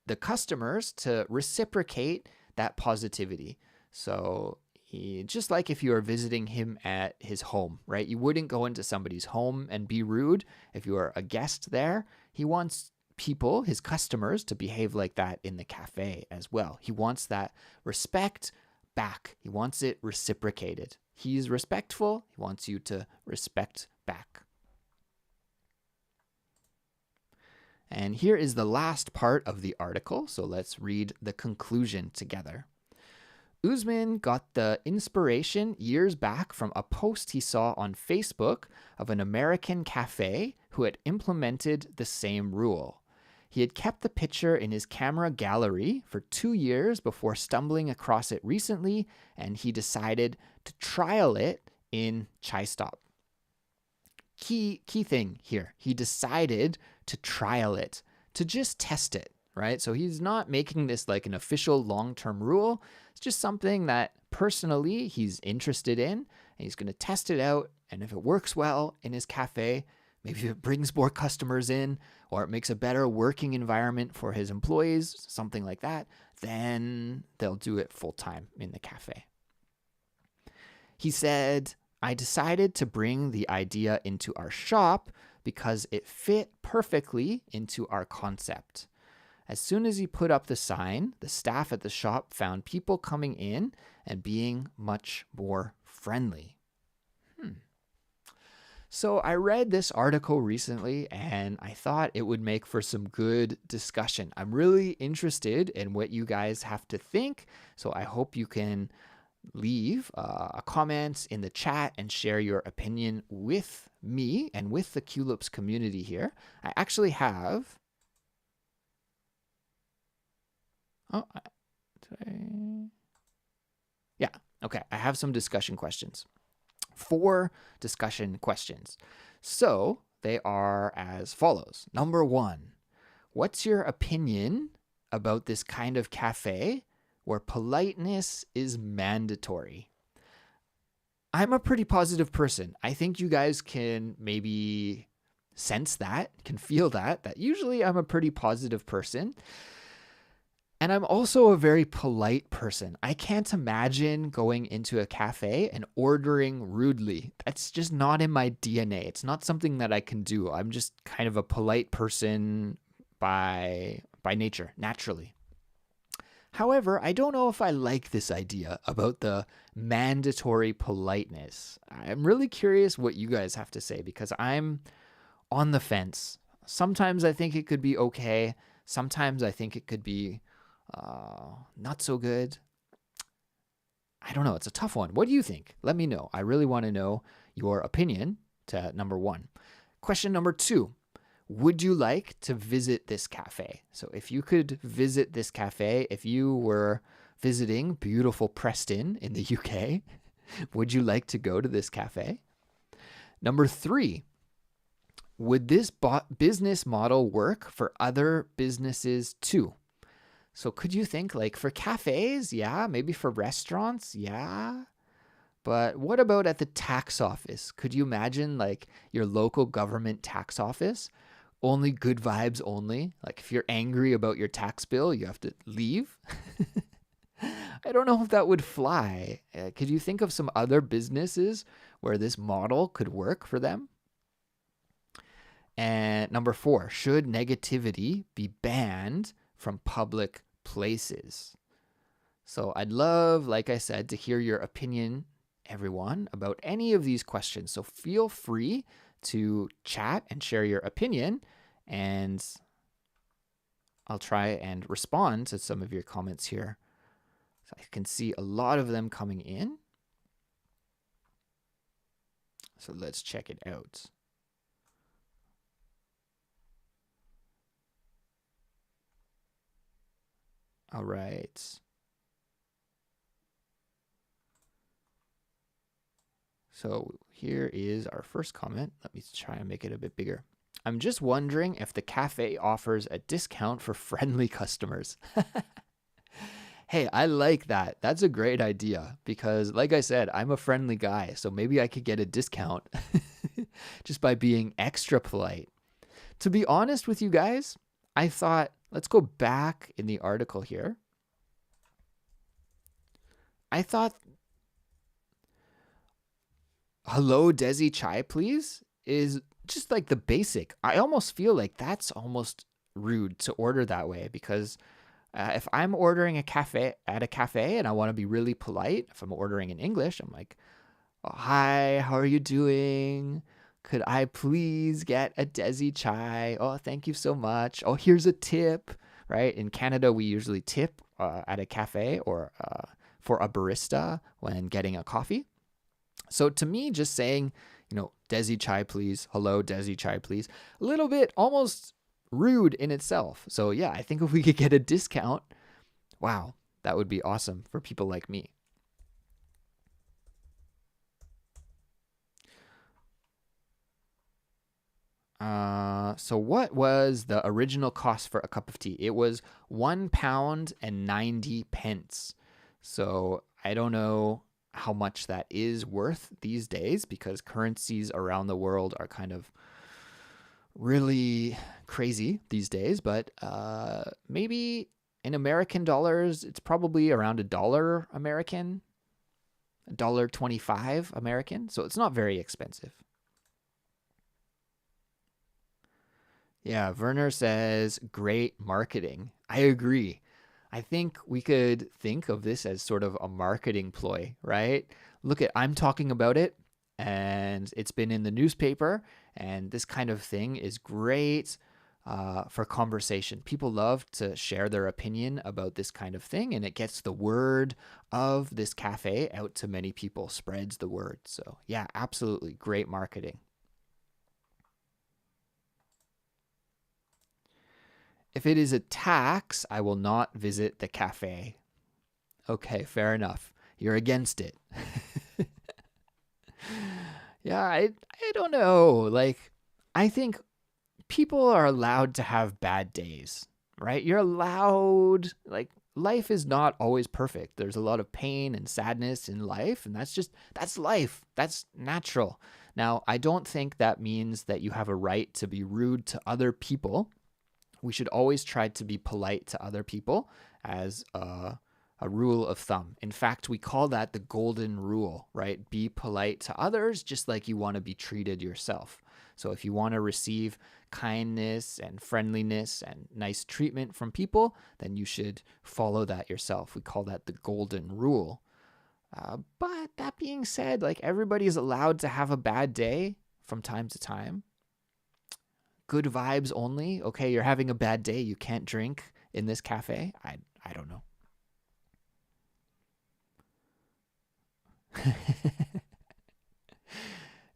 the customers to reciprocate that positivity. So just like if you were visiting him at his home, right? You wouldn't go into somebody's home and be rude if you are a guest there. He wants people, his customers, to behave like that in the cafe as well. He wants that respect back. He wants it reciprocated. He's respectful. He wants you to respect back. And here is the last part of the article. So let's read the conclusion together. Usman got the inspiration years back from a post he saw on Facebook of an American cafe who had implemented the same rule. He had kept the picture in his camera gallery for 2 years before stumbling across it recently, and he decided to trial it in Chai Stop. Key thing here, he decided to trial it, to just test it, right? So he's not making this like an official long-term rule. It's just something that personally he's interested in, and he's going to test it out. And if it works well in his cafe, maybe if it brings more customers in, or it makes a better working environment for his employees, something like that, then they'll do it full time in the cafe. He said, I decided to bring the idea into our shop because it fit perfectly into our concept. As soon as he put up the sign, the staff at the shop found people coming in and being much more friendly. So I read this article recently and I thought it would make for some good discussion. I'm really interested in what you guys have to think. So I hope you can leave a comment in the chat and share your opinion with me and with the Culips community here. I actually have... Yeah, okay. I have some discussion questions. 4 discussion questions. So they are as follows. Number 1, what's your opinion about this kind of cafe where politeness is mandatory? I'm a pretty positive person. I think you guys can maybe sense that, can feel that usually I'm a pretty positive person. And I'm also a very polite person. I can't imagine going into a cafe and ordering rudely. That's just not in my DNA. It's not something that I can do. I'm just kind of a polite person by nature, naturally. However, I don't know if I like this idea about the mandatory politeness. I'm really curious what you guys have to say because I'm on the fence. Sometimes I think it could be okay. Sometimes I think it could be not so good. I don't know. It's a tough one. What do you think? Let me know. I really want to know your opinion to number 1. Question number 2. Would you like to visit this cafe? So if you could visit this cafe, if you were visiting beautiful Preston in the UK, would you like to go to this cafe? Number 3. Would this business model work for other businesses too? So could you think like for cafes? Yeah. Maybe for restaurants? Yeah. But what about at the tax office? Could you imagine like your local government tax office? Only good vibes only. Like if you're angry about your tax bill, you have to leave. I don't know if that would fly. Could you think of some other businesses where this model could work for them? And number four, should negativity be banned from public places? So I'd love, like I said, to hear your opinion, everyone, about any of these questions. So feel free to chat and share your opinion, and I'll try and respond to some of your comments here. So I can see a lot of them coming in. So let's check it out. All right. So here is our first comment. Let me try and make it a bit bigger. I'm just wondering if the cafe offers a discount for friendly customers. Hey, I like that. That's a great idea because, like I said, I'm a friendly guy. So maybe I could get a discount just by being extra polite. To be honest with you guys, I thought, let's go back in the article here. I thought, hello, Desi Chai, please, is just like the basic. I almost feel like that's almost rude to order that way because if I'm ordering a cafe at a cafe and I want to be really polite, if I'm ordering in English, I'm like, oh, hi, how are you doing? Could I please get a Desi Chai? Oh, thank you so much. Oh, here's a tip, right? In Canada, we usually tip at a cafe or for a barista when getting a coffee. So to me, just saying, Desi Chai, please. Hello, Desi Chai, please. A little bit almost rude in itself. So yeah, I think if we could get a discount, wow, that would be awesome for people like me. So what was the original cost for a cup of tea? It was £1 and 90 pence. So I don't know how much that is worth these days because currencies around the world are kind of really crazy these days. But maybe in American dollars, it's probably around $1 American, $1.25 American. So it's not very expensive. Yeah, Werner says great marketing. I agree. I think we could think of this as sort of a marketing ploy, right? Look at, I'm talking about it and it's been in the newspaper, and this kind of thing is great for conversation. People love to share their opinion about this kind of thing, and it gets the word of this cafe out to many people, spreads the word. So, yeah, absolutely great marketing. If it is a tax, I will not visit the cafe. Okay, fair enough. You're against it. Yeah, I don't know. Like, I think people are allowed to have bad days, right? You're allowed, like, life is not always perfect. There's a lot of pain and sadness in life, and that's life. That's natural. Now, I don't think that means that you have a right to be rude to other people. We should always try to be polite to other people as a rule of thumb. In fact, we call that the golden rule, right? Be polite to others just like you want to be treated yourself. So if you want to receive kindness and friendliness and nice treatment from people, then you should follow that yourself. We call that the golden rule. But that being said, like everybody is allowed to have a bad day from time to time. Good vibes only. Okay, you're having a bad day. You can't drink in this cafe. I don't know.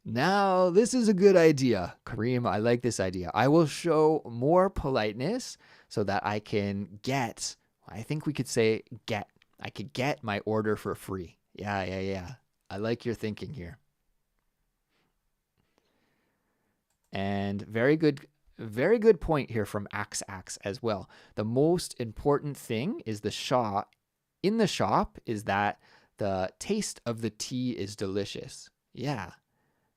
Now, this is a good idea. Kareem, I like this idea. I will show more politeness so that I can get, I think we could say get. I could get my order for free. Yeah. I like your thinking here. And very good point here from Axe as well. The most important thing is the shop in the shop is that the taste of the tea is delicious. Yeah,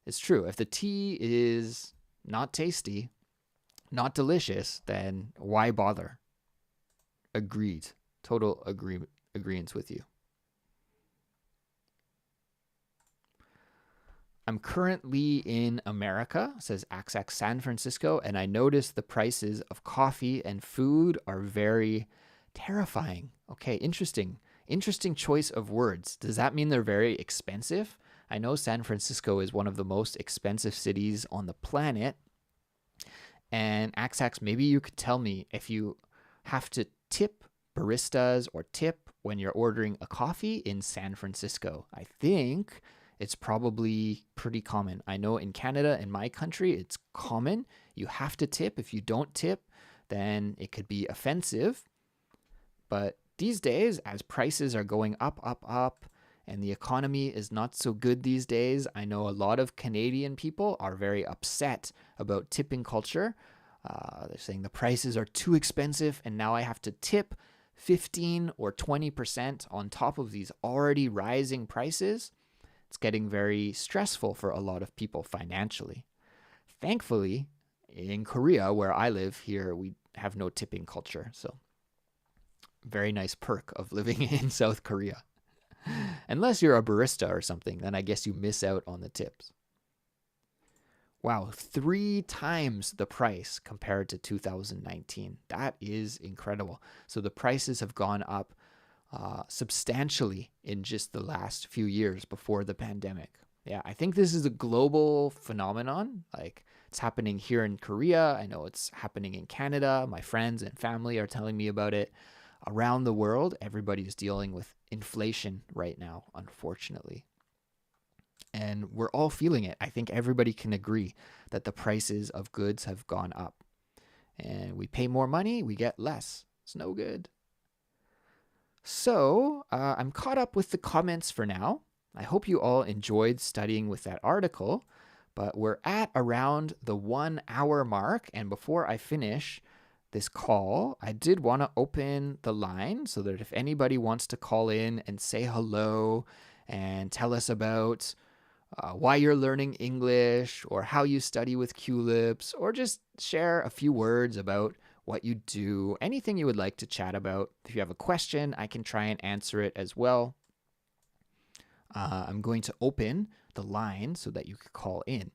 it's true. If the tea is not tasty, not delicious, then why bother? Agreed. Total agreements with you. I'm currently in America, says XX San Francisco, and I noticed the prices of coffee and food are very terrifying. Okay, interesting. Interesting choice of words. Does that mean they're very expensive? I know San Francisco is one of the most expensive cities on the planet. And XX, maybe you could tell me if you have to tip baristas or tip when you're ordering a coffee in San Francisco. I think it's probably pretty common. I know in Canada, in my country, it's common. You have to tip. If you don't tip, then it could be offensive. But these days, as prices are going up, and the economy is not so good these days, I know a lot of Canadian people are very upset about tipping culture. They're saying the prices are too expensive, and now I have to tip 15 or 20% on top of these already rising prices. It's getting very stressful for a lot of people financially. Thankfully, in Korea, where I live here, we have no tipping culture. So, very nice perk of living in South Korea. Unless you're a barista or something, then I guess you miss out on the tips. Wow, 3 times the price compared to 2019. That is incredible. So the prices have gone up substantially in just the last few years before the pandemic. Yeah, I think this is a global phenomenon. Like it's happening here in Korea. I know it's happening in Canada. My friends and family are telling me about it. Around the world, everybody's dealing with inflation right now, unfortunately. And we're all feeling it. I think everybody can agree that the prices of goods have gone up. And we pay more money, we get less. It's no good. So I'm caught up with the comments for now. I hope you all enjoyed studying with that article, but we're at around the 1 hour mark. And before I finish this call, I did want to open the line so that if anybody wants to call in and say hello and tell us about why you're learning English or how you study with Culips, or just share a few words about what you do, anything you would like to chat about. If you have a question, I can try and answer it as well. I'm going to open the line so that you could call in.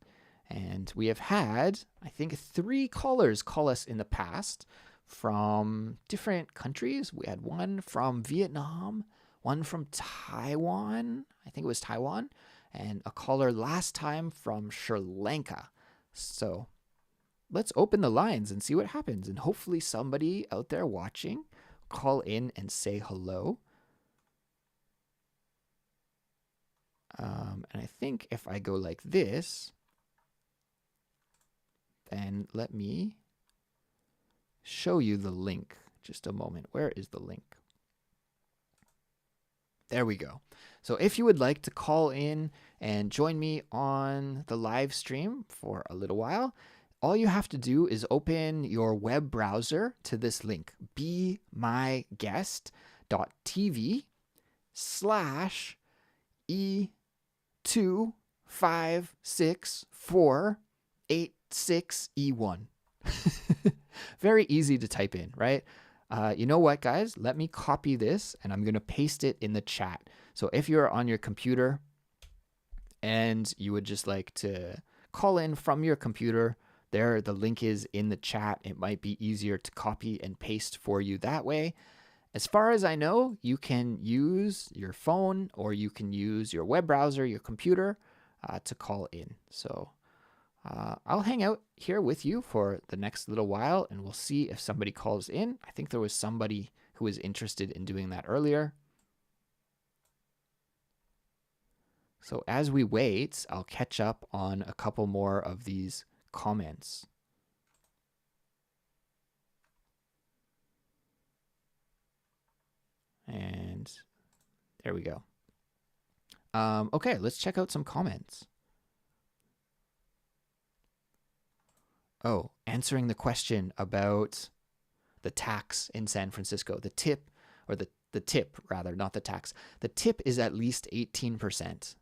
And we have had, I think, 3 callers call us in the past from different countries. We had one from Vietnam, one from Taiwan, I think it was Taiwan, and a caller last time from Sri Lanka. So let's open the lines and see what happens. And hopefully somebody out there watching call in and say hello. And I think if I go like this, then let me show you the link. Just a moment. Where is the link? There we go. So if you would like to call in and join me on the live stream for a little while, all you have to do is open your web browser to this link, BeMyGuest.tv/E256486E1. Very easy to type in, right? You know what, guys? Let me copy this and I'm going to paste it in the chat. So if you're on your computer and you would just like to call in from your computer, there, the link is in the chat. It might be easier to copy and paste for you that way. As far as I know, you can use your phone or you can use your web browser, your computer, to call in. So I'll hang out here with you for the next little while and we'll see if somebody calls in. I think there was somebody who was interested in doing that earlier. So as we wait, I'll catch up on a couple more of these comments. And there we go. Okay, let's check out some comments. Oh, answering the question about the tax in San Francisco. The tip, or the tip rather, not the tax. The tip is at least 18%,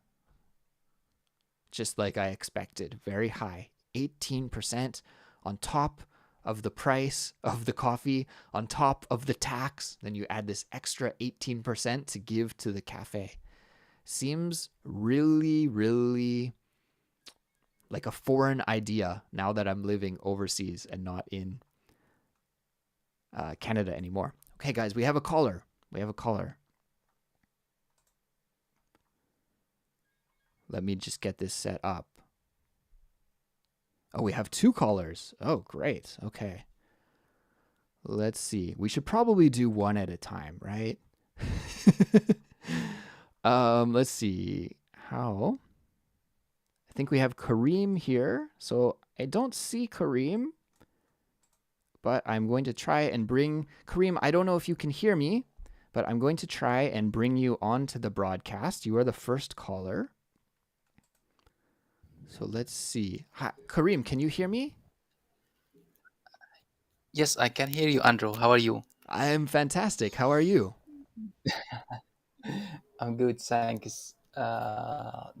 just like I expected. Very high. 18% on top of the price of the coffee, on top of the tax. Then you add this extra 18% to give to the cafe. Seems really, really like a foreign idea now that I'm living overseas and not in Canada anymore. Okay, guys, we have a caller. We have a caller. Let me just get this set up. Oh, we have two callers. Oh, great. Okay. Let's see. We should probably do one at a time, right? Let's see. How? I think we have Kareem here. So I don't see Kareem, but I'm going to try and bring Kareem. I don't know if you can hear me, but I'm going to try and bring you onto the broadcast. You are the first caller. So let's see. Hi, Kareem, can you hear me? Yes, I can hear you, Andrew. How are you? I am fantastic. How are you? I'm good, thanks.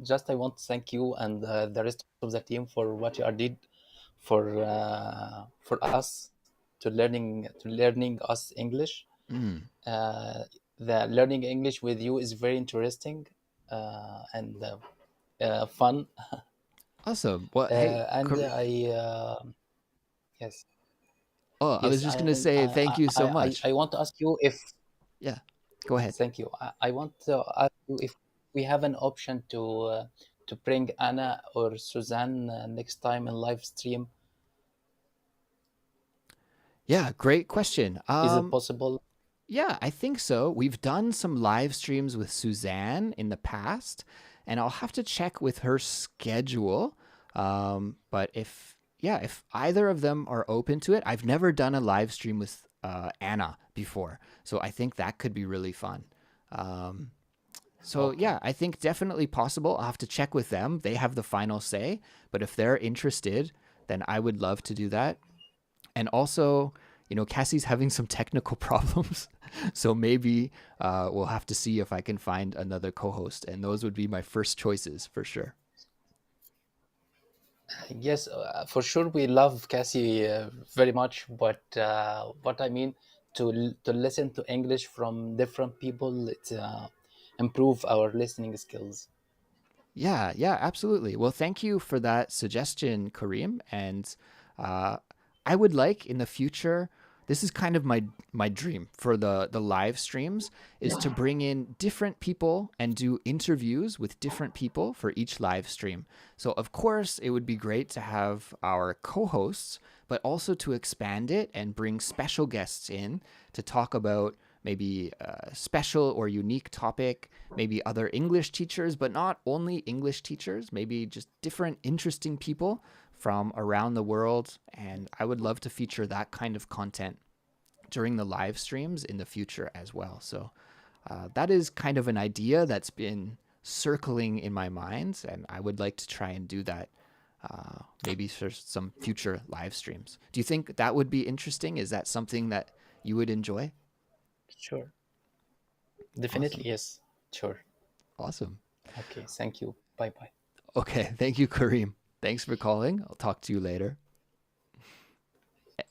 Just I want to thank you and the rest of the team for what you are did for us to learning us English. Mm, Uh, the learning English with you is very interesting and fun. awesome. Well, hey, And I yes oh, I was yes just gonna say thank you so much. I want to ask you if Yeah, go ahead. thank you. I want to ask you if we have an option to bring Anna or Suzanne next time in live stream. Yeah, great question. Is it possible? Yeah, I think so. We've done some live streams with Suzanne in the past, and I'll have to check with her schedule. But if either of them are open to it, I've never done a live stream with Anna before, so I think that could be really fun. Um, so Okay, yeah, I think definitely possible. I'll have to check with them. They have the final say, but if they're interested, then I would love to do that. And also, Cassie's having some technical problems, so maybe we'll have to see if I can find another co-host, and those would be my first choices for sure. yes, for sure we love Cassie very much, but what I mean to listen to English from different people, it improve our listening skills. Yeah, yeah, absolutely. Well, thank you for that suggestion, Kareem. And uh, I would like in the future, this is kind of my dream for the live streams, is to bring in different people and do interviews with different people for each live stream. So of course, it would be great to have our co-hosts, but also to expand it and bring special guests in to talk about maybe a special or unique topic, maybe other English teachers, but not only English teachers, maybe just different interesting people from around the world. And I would love to feature that kind of content during the live streams in the future as well. So that is kind of an idea that's been circling in my mind, and I would like to try and do that maybe for some future live streams. Do you think that would be interesting? Is that something that you would enjoy? Sure, Awesome. definitely yes, sure. Awesome. Okay, thank you. Bye bye. Okay. Thank you, Kareem. Thanks for calling. I'll talk to you later.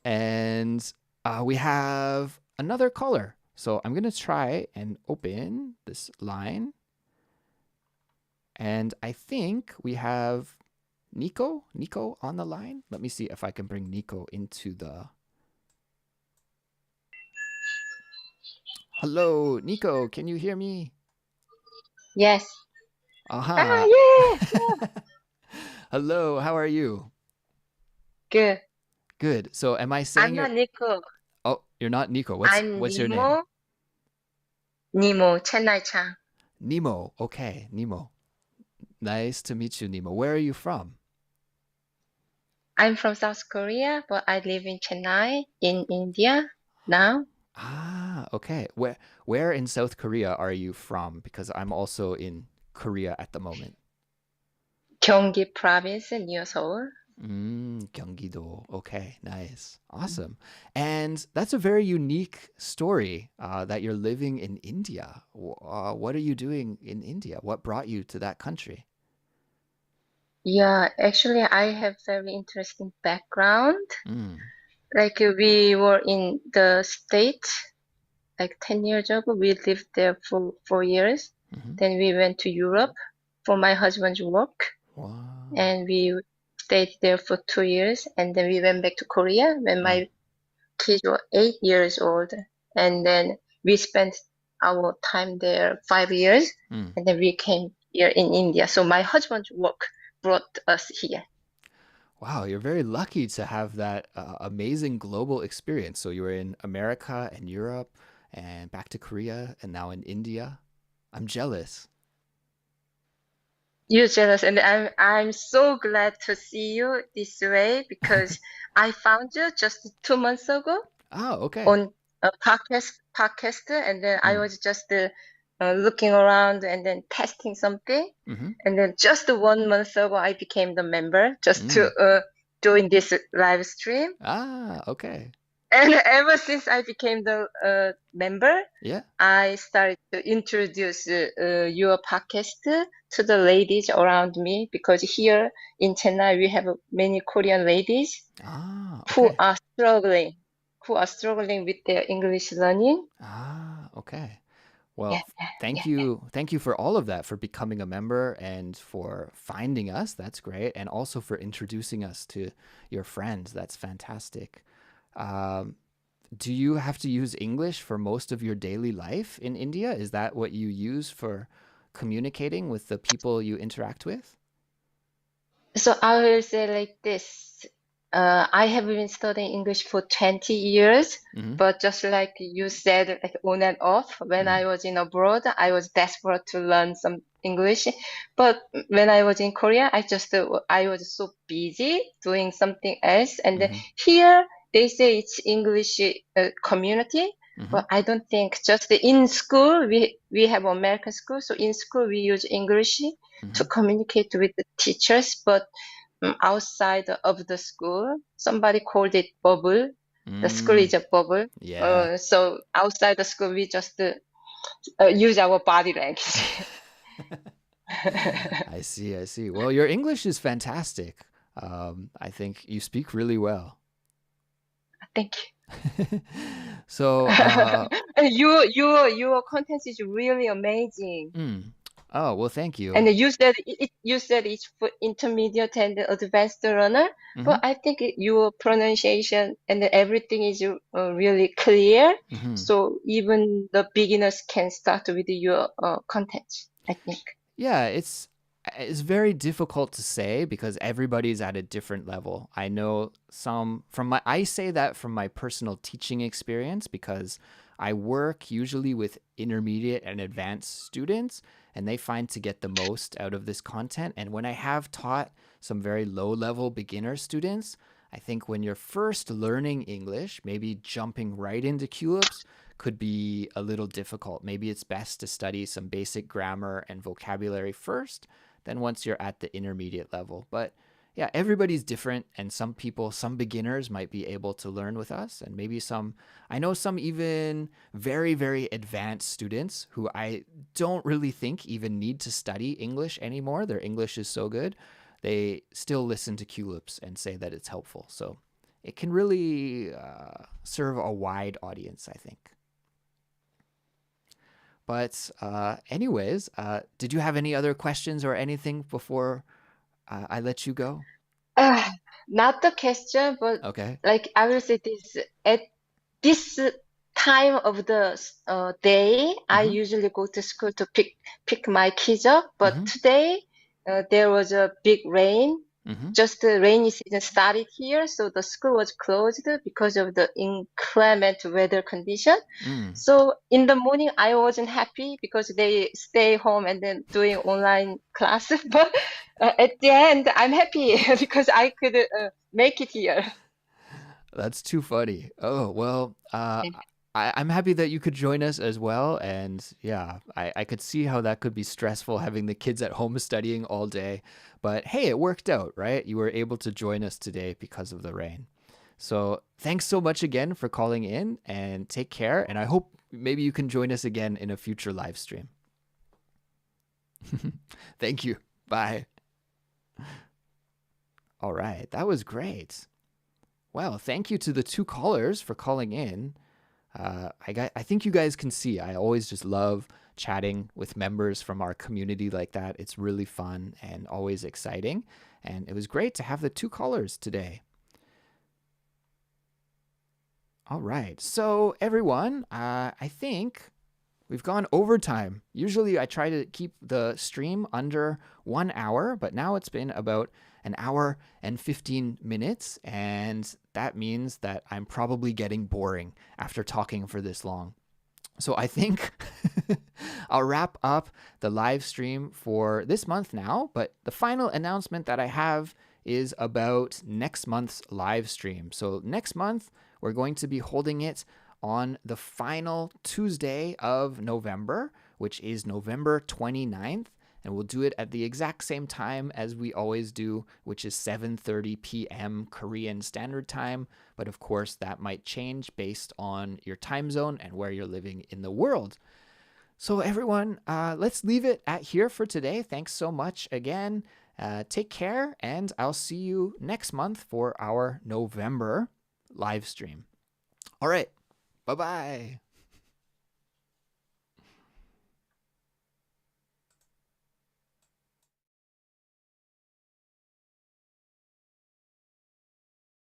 And we have another caller. So I'm going to try and open this line. And I think we have Nico on the line. Let me see if I can bring Nico into the. Hello, Nico. Can you hear me? Yes. Ah, Aha. yeah. Hello, how are you? Good. Good. So am I saying I'm your not Nico. Oh, you're not Nico. I'm What's your name? Nemo. Nemo, Chennai Chang. Nemo. Okay, Nemo. Nice to meet you, Nemo. Where are you from? I'm from South Korea, but I live in Chennai, in India now. Ah, okay. Where in South Korea are you from? Because I'm also in Korea at the moment. Gyeonggi province near Seoul. 경기도. Okay, nice. Awesome. And that's a very unique story that you're living in India. What are you doing in India? What brought you to that country? Yeah, actually, I have very interesting background. Mm, Like we were in the States like 10 years ago. We lived there for 4 years. hmm. Then we went to Europe for my husband's work, Wow. and we stayed there for 2 years. And then we went back to Korea when Mm, my kids were 8 years old. And then we spent our time there 5 years. mm. And then we came here in India. So my husband's work brought us here. Wow, you're very lucky to have that amazing global experience. So you were in America and Europe and back to Korea and now in India. I'm jealous. You're jealous, and I'm so glad to see you this way because I found you just 2 months ago Oh, okay. on a podcast, and then I Mm, was just looking around and then testing something, mm-hmm, and then just 1 month ago I became the member just to mm. join this live stream. Ah, okay. And ever since I became the member, Yeah. I started to introduce your podcast to the ladies around me because here in Chennai we have many Korean ladies Ah, who okay. are struggling with their English learning. Ah, okay. Well, Yeah, yeah, thank you. Thank you for all of that, for becoming a member and for finding us. That's great. And also for introducing us to your friends. That's fantastic. Um, do you have to use English for most of your daily life in India? Is that what you use for communicating with the people you interact with? so I will say like this. I have been studying English for 20 years, Mm-hmm. but just like you said, like on and off, when Mm-hmm. I was in abroad, I was desperate to learn some English. But when I was in Korea, I was so busy doing something else. And then Mm-hmm. here they say it's English community, Mm-hmm. but I don't think just in school, we have American school. So in school, we use English to Mm-hmm. communicate with the teachers, but outside of the school. Somebody called it bubble. The school Mm, is a bubble. yeah. So outside the school, we just use our body language. I see, I see. Well, your English is fantastic. I think you speak really well. Thank So, you. And your content is really amazing. mm, oh, well, thank you. And you said it's for intermediate and advanced learner, Hmm. but I think your pronunciation and everything is really clear. Hmm. So even the beginners can start with your content, I think. Yeah, it's very difficult to say because everybody's at a different level. I know some from my I say that from my personal teaching experience because I work usually with intermediate and advanced students and they find to get the most out of this content. And when I have taught some very low level beginner students, I think when you're first learning English, maybe jumping right into Culips could be a little difficult. Maybe it's best to study some basic grammar and vocabulary first, then once you're at the intermediate level. But yeah, everybody's different, and some people, some beginners might be able to learn with us, and maybe some, I know some even very, very advanced students who I don't really think even need to study English anymore. Their English is so good, they still listen to Culips and say that it's helpful. So it can really serve a wide audience, I think. But anyways, did you have any other questions or anything before I let you go? Uh, Not the question, but Okay. like I will say this at this time of the day, I Mm-hmm. usually go to school to pick my kids up. But Mm-hmm. today, there was a big rain. Mm-hmm. Just the rainy season started here, so the school was closed because of the inclement weather condition. Mm. So in the morning, I wasn't happy because they stay home and then doing online classes. But at the end, I'm happy because I could make it here. That's too funny. Oh, well, I'm happy that you could join us as well. And yeah, I could see how that could be stressful having the kids at home studying all day. But hey, it worked out, right? You were able to join us today because of the rain. So thanks so much again for calling in and take care. And I hope maybe you can join us again in a future live stream. Thank you. Bye. All right. That was great. Well, thank you to the two callers for calling in. I think you guys can see I always just love chatting with members from our community like that. It's really fun and always exciting. And it was great to have the two callers today. All right. So, everyone, I think we've gone overtime. Usually I try to keep the stream under 1 hour, but now it's been about an hour and 15 minutes. And that means that I'm probably getting boring after talking for this long. So I think I'll wrap up the live stream for this month now. But the final announcement that I have is about next month's live stream. So next month, we're going to be holding it on the final Tuesday of November, which is November 29th. And we'll do it at the exact same time as we always do, which is 7:30 p.m. Korean Standard Time. But of course, that might change based on your time zone and where you're living in the world. So everyone, let's leave it at here for today. Thanks so much again. Take care, and I'll see you next month for our November live stream. All right. Bye-bye.